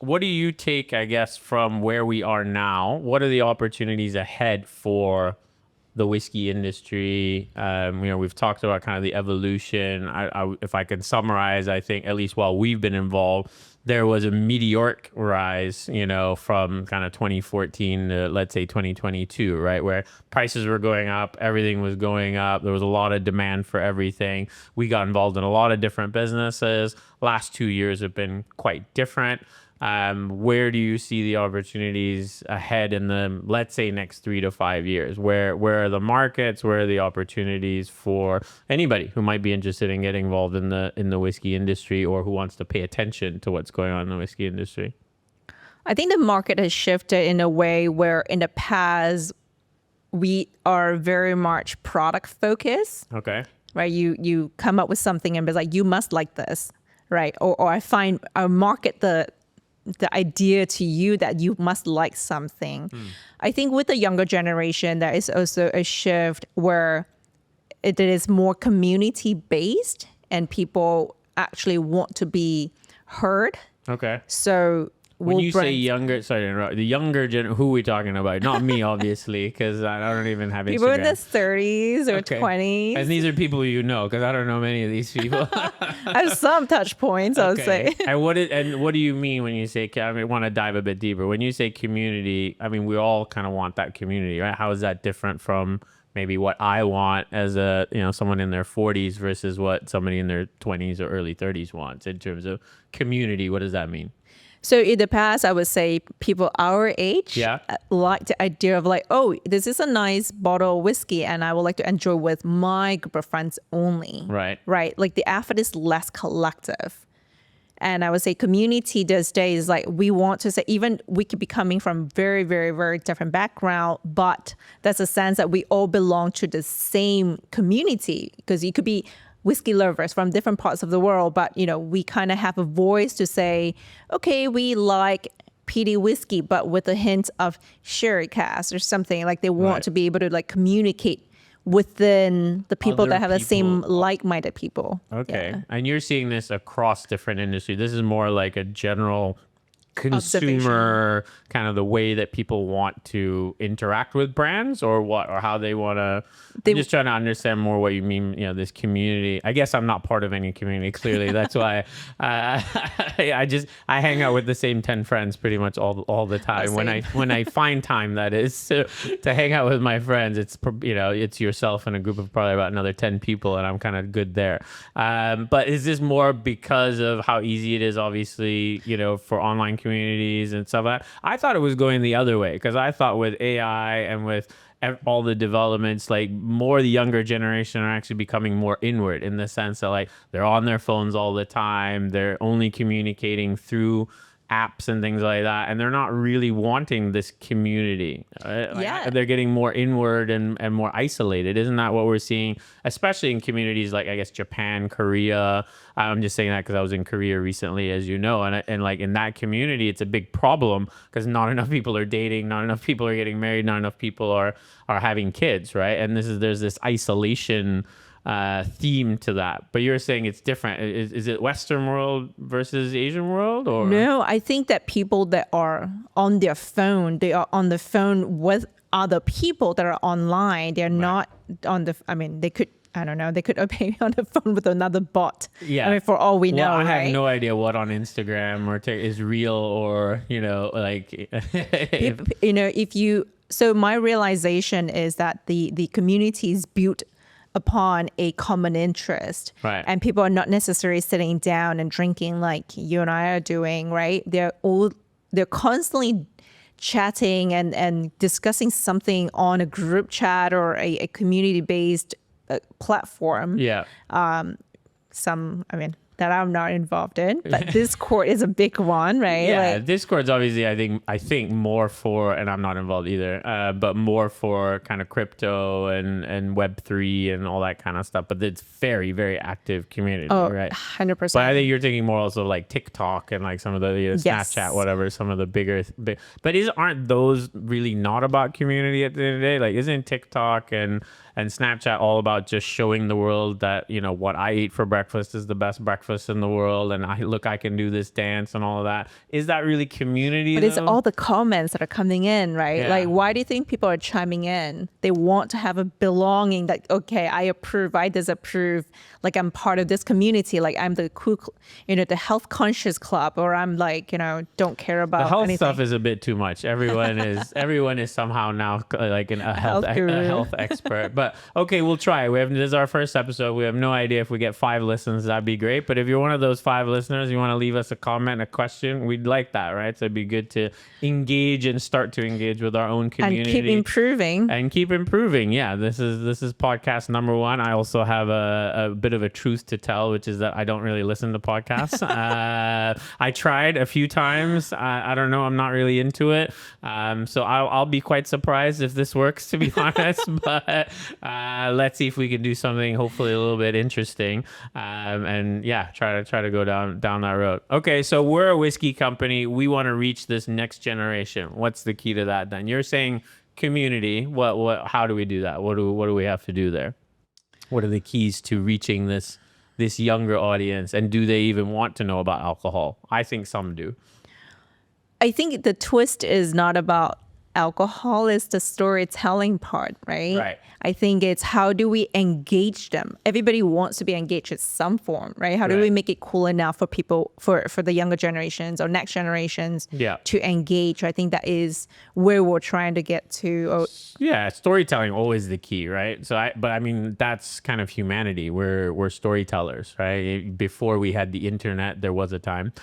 [SPEAKER 1] what do you take, I guess, from where we are now? What are the opportunities ahead for the whiskey industry? We've talked about kind of the evolution. If I can summarize, I think, at least while we've been involved, there was a meteoric rise, from kind of 2014 to, let's say, 2022, right? Where prices were going up, everything was going up. There was a lot of demand for everything. We got involved in a lot of different businesses. Last 2 years have been quite different. Where do you see the opportunities ahead in the, let's say, next 3 to 5 years? Where are the markets? Where are the opportunities for anybody who might be interested in getting involved in the whiskey industry, or who wants to pay attention to what's going on in the whiskey industry?
[SPEAKER 3] I think the market has shifted in a way where in the past we are very much product focused.
[SPEAKER 1] Okay.
[SPEAKER 3] Right? You come up with something and be like, you must like this, right? Or I market the idea to you that you must like something. I think with the younger generation, there is also a shift where it is more community based and people actually want to be heard.
[SPEAKER 1] Okay.
[SPEAKER 3] So
[SPEAKER 1] When you say younger, sorry to interrupt, the younger who are we talking about? Not me, obviously, because I don't even have Instagram.
[SPEAKER 3] people in their 30s or 20s.
[SPEAKER 1] And these are people because I don't know many of these people.
[SPEAKER 3] I have some touch points, I would say.
[SPEAKER 1] And what do you mean when you say, I want to dive a bit deeper. When you say community, I mean, we all kind of want that community, right? How is that different from maybe what I want as someone in their 40s versus what somebody in their 20s or early 30s wants in terms of community? What does that mean?
[SPEAKER 3] So in the past, I would say people our age
[SPEAKER 1] Yeah.
[SPEAKER 3] like the idea of like, oh, this is a nice bottle of whiskey and I would like to enjoy with my group of friends only.
[SPEAKER 1] Right.
[SPEAKER 3] Right. Like the effort is less collective. And I would say community these days, like we want to say, even we could be coming from very, very, very different background, but there's a sense that we all belong to the same community, because you could be whiskey lovers from different parts of the world, but we kind of have a voice to say, okay, we like peaty whiskey, but with a hint of sherry cask or something. Like they want
[SPEAKER 1] Right.
[SPEAKER 3] to be able to like communicate within the people
[SPEAKER 1] Other
[SPEAKER 3] that have the same
[SPEAKER 1] people.
[SPEAKER 3] like-minded people.
[SPEAKER 1] Okay.
[SPEAKER 3] Yeah.
[SPEAKER 1] And you're seeing this across different industries. This is more like a general consumer kind of the way that people want to interact with brands, or what, or how they want to. I'm just trying to understand more what you mean, this community. I guess I'm not part of any community, clearly. That's why I hang out with the same 10 friends pretty much all the time. When I find time, that is, to hang out with my friends, it's yourself and a group of probably about another 10 people, and I'm kind of good there. But is this more because of how easy it is, obviously, for online communities and stuff like that? I thought it was going the other way, because I thought with AI and with all the developments, like more the younger generation are actually becoming more inward, in the sense that like they're on their phones all the time, they're only communicating through apps and things like that, and they're not really wanting this community.
[SPEAKER 3] Yeah.
[SPEAKER 1] They're getting more inward and more isolated. Isn't that what we're seeing, especially in communities like, I guess, Japan, Korea? I'm just saying that because I was in Korea recently, as you know, and like in that community, it's a big problem because not enough people are dating, not enough people are getting married, not enough people are having kids, right? And there's this isolation theme to that. But you're saying it's different. Is it Western world versus Asian world, or?
[SPEAKER 3] No, I think that people that are on their phone, they are on the phone with other people that are online. They're not on the, they could, I don't know, they could be on the phone with another bot.
[SPEAKER 1] Yeah.
[SPEAKER 3] I mean, for all we know,
[SPEAKER 1] I
[SPEAKER 3] right?
[SPEAKER 1] have no idea what on Instagram or is real, or, like.
[SPEAKER 3] So my realization is that the community is built upon a common interest.
[SPEAKER 1] Right.
[SPEAKER 3] And people are not necessarily sitting down and drinking like you and I are doing, right? They're constantly chatting and discussing something on a group chat or a community-based platform.
[SPEAKER 1] Yeah.
[SPEAKER 3] That I'm not involved in, but Discord is a big one, right?
[SPEAKER 1] Yeah, Discord's obviously, I think more for, and I'm not involved either, but more for kind of crypto and Web3 and all that kind of stuff. But it's very, very active community, right?
[SPEAKER 3] 100%.
[SPEAKER 1] But I think you're thinking more also like TikTok and like some of the Snapchat, whatever, some of the bigger. But aren't those really not about community at the end of the day? Like, isn't TikTok and Snapchat all about just showing the world that, what I ate for breakfast is the best breakfast breakfast in the world, and I can do this dance and all of that. Is that really community?
[SPEAKER 3] But it's all the comments that are coming in, right?
[SPEAKER 1] Yeah.
[SPEAKER 3] Like, why do you think people are chiming in? They want to have a belonging that, okay, I approve, I disapprove, like I'm part of this community, like I'm the cool, the health conscious club, or I'm like, don't care about
[SPEAKER 1] the health
[SPEAKER 3] anything.
[SPEAKER 1] stuff is a bit too much. Everyone is somehow now like a health expert. But okay, we'll try. This is our first episode. We have no idea if we get 5 listens. That'd be great. But if you're one of those 5 listeners, you want to leave us a comment, a question, we'd like that, right? So it'd be good to engage and start to engage with our own community
[SPEAKER 3] and keep improving.
[SPEAKER 1] Yeah, this is podcast number 1. I also have a bit of a truth to tell, which is that I don't really listen to podcasts. I tried a few times. I don't know. I'm not really into it. So I'll be quite surprised if this works, to be honest. But let's see if we can do something hopefully a little bit interesting. And yeah, try to go down that road. Okay, so we're a whiskey company. We want to reach this next generation. What's the key to that then? You're saying community. How do we do that? What do we have to do there? What are the keys to reaching this younger audience? And do they even want to know about alcohol? I think some do.
[SPEAKER 3] I think the twist is not about alcohol, it's the storytelling part, right?
[SPEAKER 1] Right.
[SPEAKER 3] I think it's how do we engage them? Everybody wants to be engaged in some form, right? How do we make it cool enough for people, for the younger generations or next generations to engage? I think that is where we're trying to get to.
[SPEAKER 1] Yeah, storytelling always the key, right? But I mean, that's kind of humanity. We're storytellers, right? Before we had the internet, there was a time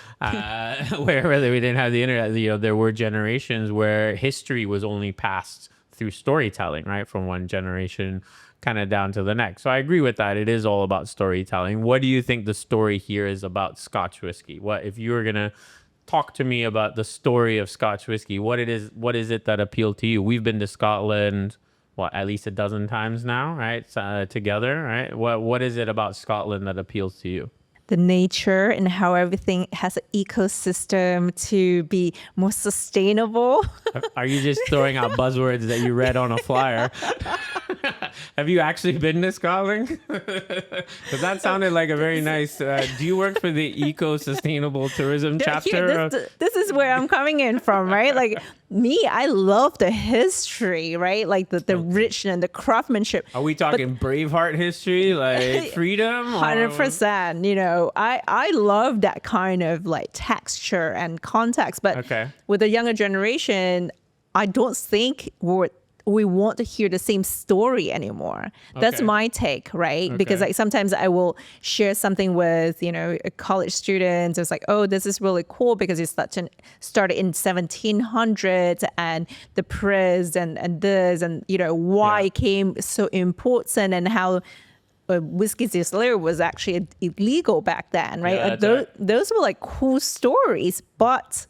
[SPEAKER 1] where we didn't have the internet. There were generations where history was only passed through storytelling, right? From one generation kind of down to the next. So I agree with that. It is all about storytelling. What do you think the story here is about Scotch whiskey? If you were going to talk to me about the story of Scotch whiskey, what is it that appealed to you? We've been to Scotland, at least a dozen times now, right? Together, right? What is it about Scotland that appeals to you?
[SPEAKER 3] The nature and how everything has an ecosystem to be more sustainable.
[SPEAKER 1] Are you just throwing out buzzwords that you read on a flyer? Have you actually been to Scotland? Because that sounded like a very nice. Do you work for the eco-sustainable tourism chapter?
[SPEAKER 3] This is where I'm coming in from, right? Like me, I love the history, right? Like the richness and the craftsmanship.
[SPEAKER 1] Are we talking Braveheart history, like freedom?
[SPEAKER 3] 100%. I love that kind of like texture and context. But with the younger generation, I don't think we want to hear the same story anymore. That's my take, right? Because like sometimes I will share something with, college students. It's like, oh, this is really cool because it's started in 1700s and the press and this and, why it came so important and how whiskey distillery was actually illegal back then, right?
[SPEAKER 1] Yeah,
[SPEAKER 3] those were like cool stories, but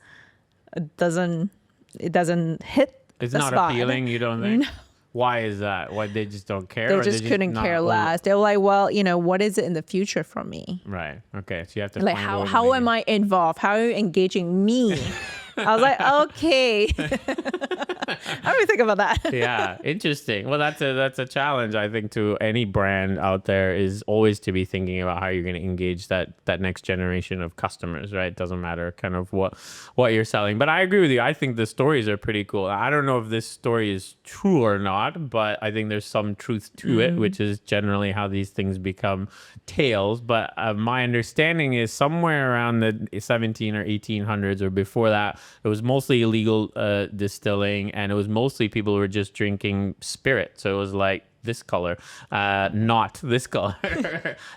[SPEAKER 3] it doesn't hit.
[SPEAKER 1] It's not appealing, you don't think? No. Why is that? Why they just don't care?
[SPEAKER 3] They just couldn't care less. They were like, well, what is it in the future for me?
[SPEAKER 1] Right. Okay. So you have to
[SPEAKER 3] like how am I involved? How are you engaging me? I was like, okay. How do we think about that?
[SPEAKER 1] Yeah, interesting. Well, that's a challenge, I think, to any brand out there, is always to be thinking about how you're going to engage that next generation of customers, right? It doesn't matter kind of what you're selling. But I agree with you. I think the stories are pretty cool. I don't know if this story is true or not, but I think there's some truth to it, which is generally how these things become tales. But my understanding is somewhere around the 17 or 1800s or before that, it was mostly illegal distilling, and it was mostly people who were just drinking spirit. So it was like this color, not this color.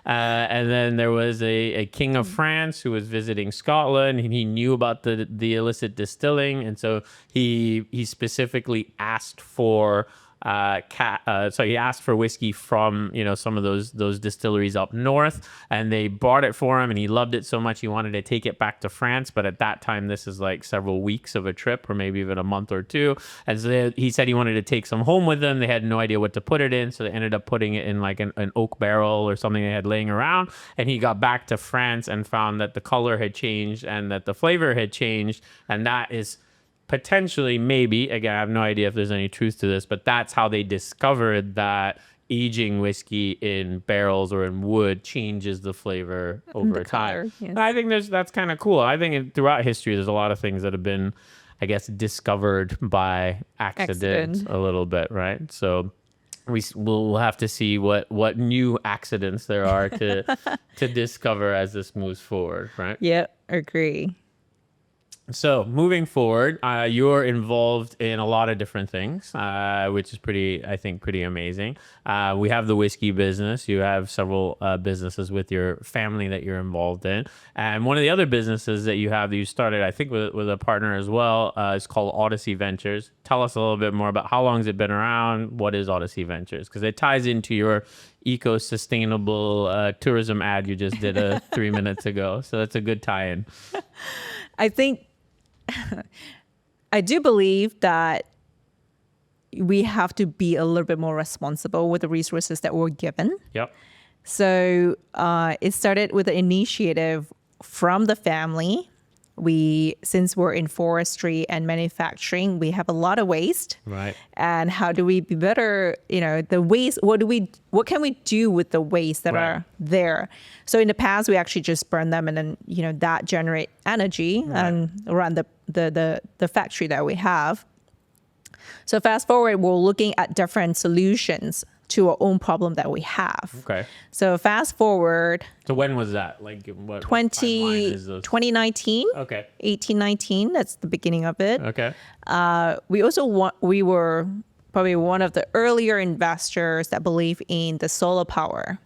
[SPEAKER 1] And then there was a king of France who was visiting Scotland, and he knew about the illicit distilling, and so he specifically asked for he asked for whiskey from some of those distilleries up north, and they brought it for him, and he loved it so much he wanted to take it back to France. But at that time, this is like several weeks of a trip, or maybe even a month or two, and so he said he wanted to take some home with them. They had no idea what to put it in, so they ended up putting it in like an oak barrel or something they had laying around. And he got back to France and found that the color had changed and that the flavor had changed, and that is potentially, maybe, again, I have no idea if there's any truth to this, but that's how they discovered that aging whiskey in barrels or in wood changes the flavor over time.
[SPEAKER 3] color, yes.
[SPEAKER 1] I think that's kind of cool. I think throughout history, there's a lot of things that have been, I guess, discovered by accident a little bit, right? So we'll have to see what new accidents there are to discover as this moves forward, right?
[SPEAKER 3] Yep, agree.
[SPEAKER 1] So moving forward, you're involved in a lot of different things, which is I think pretty amazing. We have the whiskey business. You have several businesses with your family that you're involved in. And one of the other businesses that you have that you started, I think with a partner as well, is called Audacy Ventures. Tell us a little bit more about how long has it been around? What is Audacy Ventures? Because it ties into your eco-sustainable tourism ad you just did 3 minutes ago. So that's a good tie-in.
[SPEAKER 3] I think I do believe that we have to be a little bit more responsible with the resources that we're given.
[SPEAKER 1] Yep.
[SPEAKER 3] So it started with an initiative from the family. Since we're in forestry and manufacturing, we have a lot of waste.
[SPEAKER 1] Right.
[SPEAKER 3] And how do we be better? The waste. What can we do with the waste that are there? So in the past, we actually just burn them, and then that generate energy and run the factory that we have. So fast forward, we're looking at different solutions to our own problem that we have.
[SPEAKER 1] Okay.
[SPEAKER 3] So fast forward.
[SPEAKER 1] So when was that? Like what
[SPEAKER 3] 2019.
[SPEAKER 1] Okay.
[SPEAKER 3] 1819. That's the beginning of it.
[SPEAKER 1] Okay.
[SPEAKER 3] We were probably one of the earlier investors that believe in the solar power.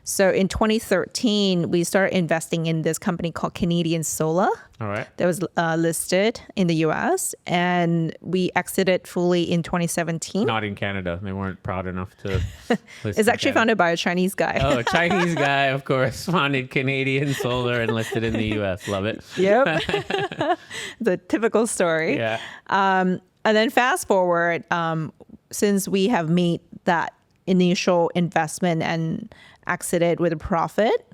[SPEAKER 3] So in 2013, we started investing in this company called Canadian Solar.
[SPEAKER 1] All right.
[SPEAKER 3] That was listed in the US, and we exited fully in 2017.
[SPEAKER 1] Not in Canada. They weren't proud enough to list
[SPEAKER 3] It's
[SPEAKER 1] in
[SPEAKER 3] actually
[SPEAKER 1] Canada.
[SPEAKER 3] founded by a Chinese guy.
[SPEAKER 1] Oh, a Chinese guy, of course, founded Canadian Solar and listed in the US. Love it.
[SPEAKER 3] Yep. The typical story.
[SPEAKER 1] Yeah.
[SPEAKER 3] And then fast forward, since we have made that initial investment and exited with a profit,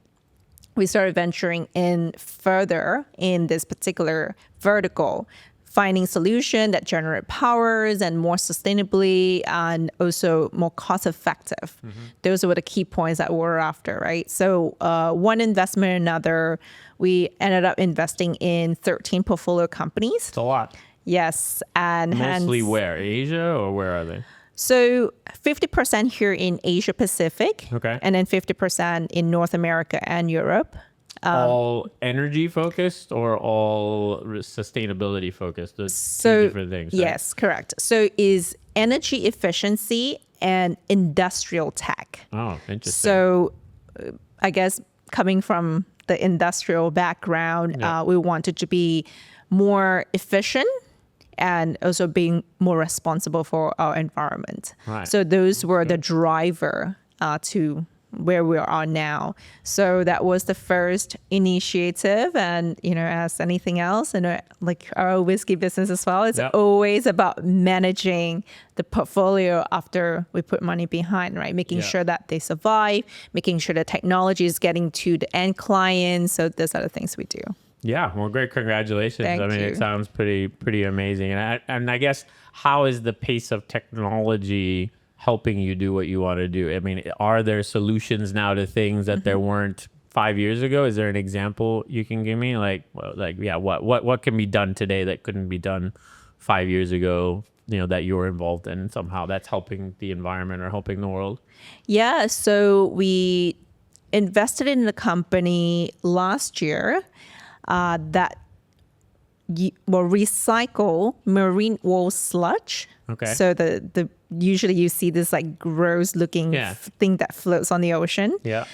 [SPEAKER 3] we started venturing in further in this particular vertical, finding solutions that generate powers and more sustainably and also more cost effective. Those were the key points that we're after, right? So one investment or another, we ended up investing in 13 portfolio companies.
[SPEAKER 1] It's a lot.
[SPEAKER 3] Yes. And
[SPEAKER 1] Mostly
[SPEAKER 3] hence,
[SPEAKER 1] where? Asia or where are they?
[SPEAKER 3] so 50% here in Asia Pacific,
[SPEAKER 1] Okay.
[SPEAKER 3] and then 50% in North America and Europe.
[SPEAKER 1] All energy focused or all sustainability focused? Those two different things. Right?
[SPEAKER 3] Yes, correct. So is energy efficiency and industrial tech.
[SPEAKER 1] Oh, interesting.
[SPEAKER 3] So I guess coming from the industrial background, we wanted to be more efficient and also being more responsible for our environment.
[SPEAKER 1] Right.
[SPEAKER 3] So those were the driver to where we are now. So that was the first initiative. And, as anything else, like our whiskey business as well, it's always about managing the portfolio after we put money behind, right? Making sure that they survive, making sure the technology is getting to the end client. So those are the things we do.
[SPEAKER 1] Yeah, well, great. Congratulations.
[SPEAKER 3] Thank you.
[SPEAKER 1] It sounds pretty amazing. And I guess, how is the pace of technology helping you do what you want to do? I mean, are there solutions now to things that there weren't 5 years ago? Is there an example you can give me? What can be done today that couldn't be done 5 years ago, that you're involved in somehow that's helping the environment or helping the world?
[SPEAKER 3] Yeah, so we invested in the company last year that will recycle marine wool sludge.
[SPEAKER 1] Okay.
[SPEAKER 3] So the usually you see this like gross looking thing that floats on the ocean.
[SPEAKER 1] Yeah.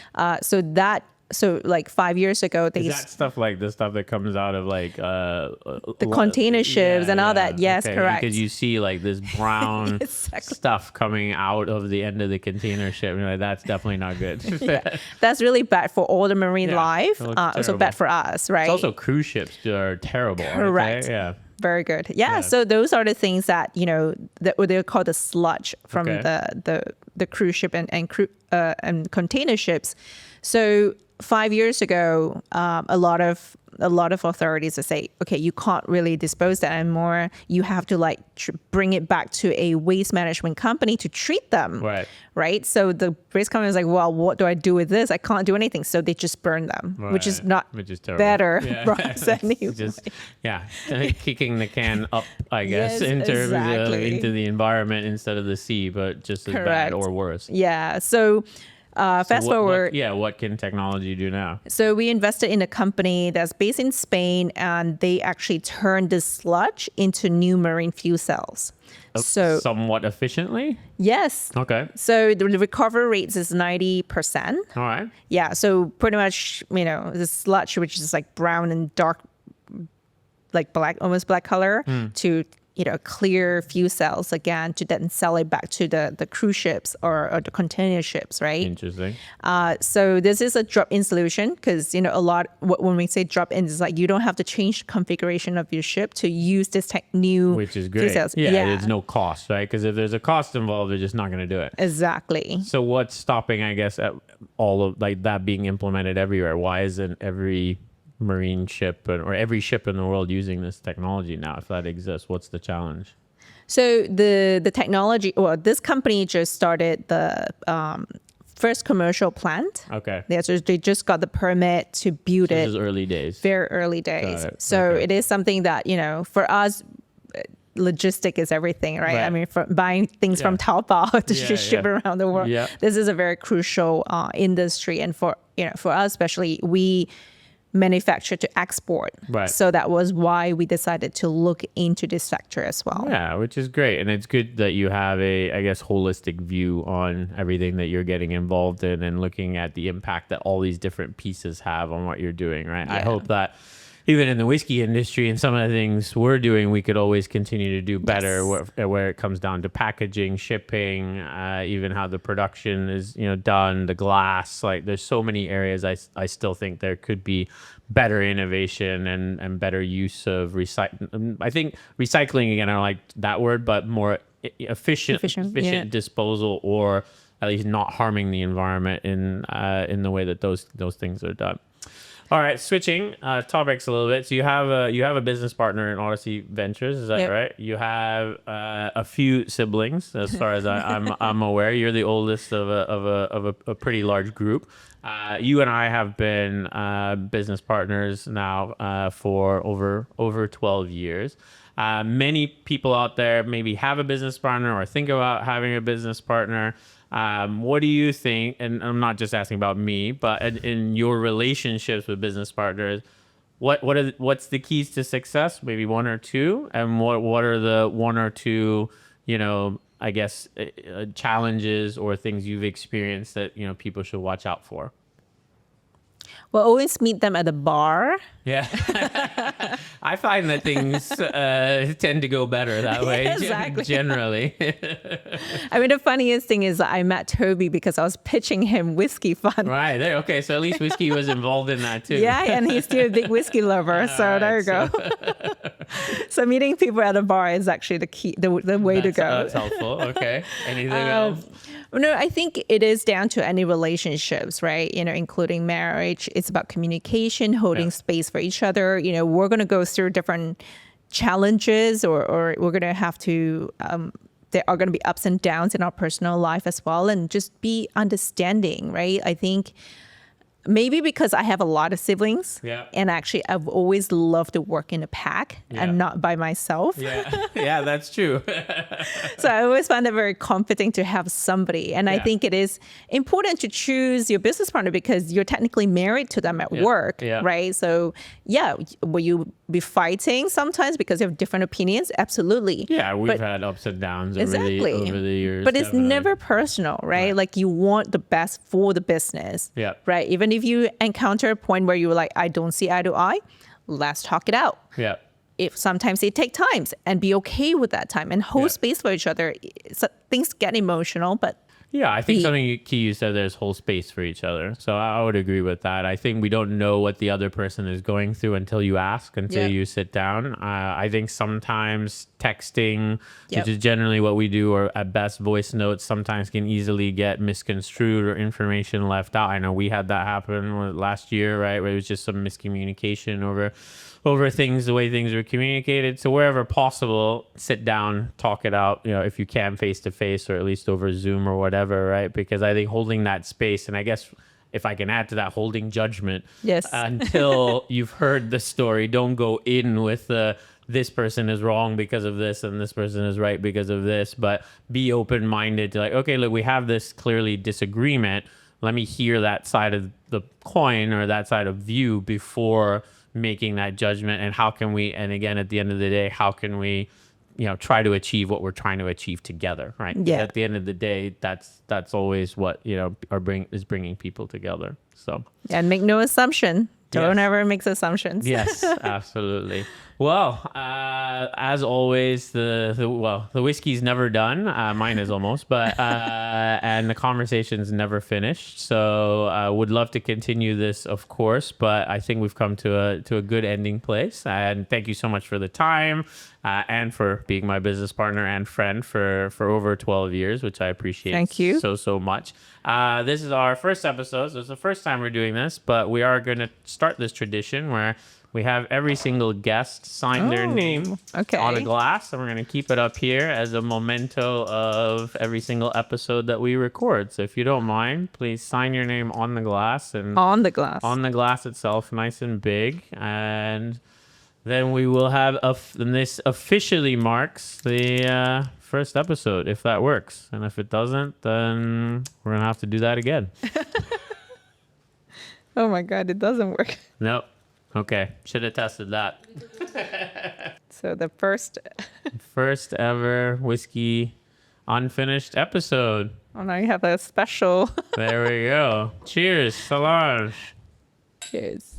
[SPEAKER 3] So like 5 years ago,
[SPEAKER 1] Is that stuff like the stuff that comes out of like
[SPEAKER 3] the container ships and all that. Yes, correct.
[SPEAKER 1] Because you see like this brown
[SPEAKER 3] Exactly.
[SPEAKER 1] stuff coming out of the end of the container ship. And you're like, that's definitely not good.
[SPEAKER 3] That's really bad for all the marine life.
[SPEAKER 1] it looks
[SPEAKER 3] Also
[SPEAKER 1] terrible.
[SPEAKER 3] bad for us, right?
[SPEAKER 1] It's also cruise ships are terrible. aren't
[SPEAKER 3] Correct.
[SPEAKER 1] they? Yeah.
[SPEAKER 3] Very good. Yeah. So those are the things that that what they call the sludge from the cruise ship and container ships. So 5 years ago, a lot of authorities would say, okay, you can't really dispose that anymore. You have to like bring it back to a waste management company to treat them. Right. So the waste company was like, well, what do I do with this? I can't do anything. So they just burn them, which is
[SPEAKER 1] terrible.
[SPEAKER 3] Better process anyway.
[SPEAKER 1] Just kicking the can up, I guess,
[SPEAKER 3] Yes,
[SPEAKER 1] in terms
[SPEAKER 3] exactly.
[SPEAKER 1] of into the environment instead of the sea, but just as bad
[SPEAKER 3] Correct.
[SPEAKER 1] or worse.
[SPEAKER 3] Yeah. So fast forward.
[SPEAKER 1] What can technology do now?
[SPEAKER 3] So we invested in a company that's based in Spain, and they actually turned this sludge into new marine fuel cells. So
[SPEAKER 1] Somewhat efficiently?
[SPEAKER 3] yes.
[SPEAKER 1] Okay.
[SPEAKER 3] So the recovery rates is 90%.
[SPEAKER 1] All right.
[SPEAKER 3] Yeah. So pretty much, the sludge, which is like brown and dark, like black, almost black color, to clear fuel cells again to then sell it back to the cruise ships or the container ships, right?
[SPEAKER 1] Interesting.
[SPEAKER 3] So this is a drop-in solution because, when we say drop-in, it's like you don't have to change the configuration of your ship to use this new
[SPEAKER 1] Which is
[SPEAKER 3] fuel
[SPEAKER 1] great.
[SPEAKER 3] cells.
[SPEAKER 1] Yeah, there's no cost, right? Because if there's a cost involved, they're just not going to do it.
[SPEAKER 3] Exactly.
[SPEAKER 1] So what's stopping, I guess, at all of like that being implemented everywhere? Why isn't every marine ship or every ship in the world using this technology now? If that exists, what's the challenge?
[SPEAKER 3] So the technology, this company just started the first commercial plant.
[SPEAKER 1] Okay.
[SPEAKER 3] They just got the permit to build
[SPEAKER 1] This
[SPEAKER 3] it.
[SPEAKER 1] is early days.
[SPEAKER 3] Very early days.
[SPEAKER 1] Got it.
[SPEAKER 3] So
[SPEAKER 1] Okay.
[SPEAKER 3] it is something that, for us, logistic is everything, right?
[SPEAKER 1] Right.
[SPEAKER 3] I mean, from buying things from Taobao to
[SPEAKER 1] Yeah,
[SPEAKER 3] just ship
[SPEAKER 1] yeah.
[SPEAKER 3] around the world.
[SPEAKER 1] Yeah.
[SPEAKER 3] This is a very crucial industry. And for us, especially, we manufacture to export.
[SPEAKER 1] Right.
[SPEAKER 3] So that was why we decided to look into this sector as well.
[SPEAKER 1] Yeah, which is great. And it's good that you have a, I guess, holistic view on everything that you're getting involved in and looking at the impact that all these different pieces have on what you're doing, right? I
[SPEAKER 3] Yeah.
[SPEAKER 1] hope that even in the whiskey industry and some of the things we're doing, we could always continue to do better where it comes down to packaging, shipping, even how the production is, done, the glass. Like there's so many areas I still think there could be better innovation and better use of recycling. I think recycling, again, I don't like that word, but more efficient
[SPEAKER 3] yeah.
[SPEAKER 1] disposal, or at least not harming the environment in the way that those things are done. All right, switching topics a little bit. So you have a business partner in Audacy Ventures, is that
[SPEAKER 3] Yep.
[SPEAKER 1] right? You have a few siblings, as far as I'm aware. You're the oldest of a pretty large group. You and I have been business partners now for over 12 years. Many people out there maybe have a business partner or think about having a business partner. What do you think? And I'm not just asking about me, but in your relationships with business partners, what's the keys to success? Maybe one or two, and what are the one or two, I guess, challenges or things you've experienced that people should watch out for?
[SPEAKER 3] We'll always meet them at the bar.
[SPEAKER 1] Yeah. I find that things tend to go better that way,
[SPEAKER 3] Exactly.
[SPEAKER 1] generally.
[SPEAKER 3] I mean, the funniest thing is I met Toby because I was pitching him Whiskey Fund.
[SPEAKER 1] Right. There. Okay. So at least whiskey was involved in that too.
[SPEAKER 3] Yeah, and he's still a big whiskey lover. So
[SPEAKER 1] right,
[SPEAKER 3] there you go. So meeting people at a bar is actually the key, the way to go.
[SPEAKER 1] That's helpful. Okay. Anything else?
[SPEAKER 3] No, I think it is down to any relationships, right? Including marriage. It's about communication, holding space for each other. We're going to go through different challenges or we're going to have to, there are going to be ups and downs in our personal life as well. And just be understanding, right? I think maybe because I have a lot of siblings, and actually I've always loved to work in a pack and not by myself.
[SPEAKER 1] Yeah, that's true.
[SPEAKER 3] So I always find it very comforting to have somebody. And I think it is important to choose your business partner because you're technically married to them at work, right? So will you be fighting sometimes because you have different opinions? Absolutely.
[SPEAKER 1] Yeah, we've had ups and downs over the years.
[SPEAKER 3] But it's never personal, right? Like you want the best for the business, right? Even if you encounter a point where you're like, I don't see eye to eye, let's talk it out.
[SPEAKER 1] Yeah.
[SPEAKER 3] If sometimes it takes times and be okay with that time and hold space for each other. So things get emotional, but
[SPEAKER 1] Yeah, I think something key you said, there's whole space for each other. So I would agree with that. I think we don't know what the other person is going through until you ask, until you sit down. I think sometimes texting, which is generally what we do, or at best voice notes, sometimes can easily get misconstrued or information left out. I know we had that happen last year, right? Where it was just some miscommunication over things, the way things were communicated. So wherever possible, sit down, talk it out, if you can face to face, or at least over Zoom or whatever, right? Because I think holding that space, and I guess if I can add to that, holding judgment, until you've heard the story. Don't go in with this person is wrong because of this and this person is right because of this, but be open-minded to like, okay, look, we have this clearly disagreement. Let me hear that side of the coin or that side of view before making that judgment. And how can we, and again, at the end of the day, how can we, try to achieve what we're trying to achieve together, right?
[SPEAKER 3] Yeah.
[SPEAKER 1] At the end of the day, that's always what, is bringing people together. So.
[SPEAKER 3] And make no assumption. Don't ever make assumptions.
[SPEAKER 1] Yes, absolutely. Well, as always, the whiskey's never done. Mine is almost, but and the conversation's never finished. So I would love to continue this, of course, but I think we've come to a good ending place. And thank you so much for the time and for being my business partner and friend for over 12 years, which I appreciate.
[SPEAKER 3] Thank you
[SPEAKER 1] so much. This is our first episode, so it's the first time we're doing this, but we are going to start this tradition where we have every single guest sign their name on a glass, and we're going to keep it up here as a memento of every single episode that we record. So if you don't mind, please sign your name on the glass. And
[SPEAKER 3] on the glass
[SPEAKER 1] itself, nice and big. And then we will have, and this officially marks the first episode, if that works. And if it doesn't, then we're going to have to do that again.
[SPEAKER 3] Oh my God, it doesn't work.
[SPEAKER 1] Nope. Okay, should have tested that.
[SPEAKER 3] So the first
[SPEAKER 1] ever Whisky Unfinished episode.
[SPEAKER 3] Oh, now you have a special.
[SPEAKER 1] There we go. Cheers, Solange.
[SPEAKER 3] Cheers.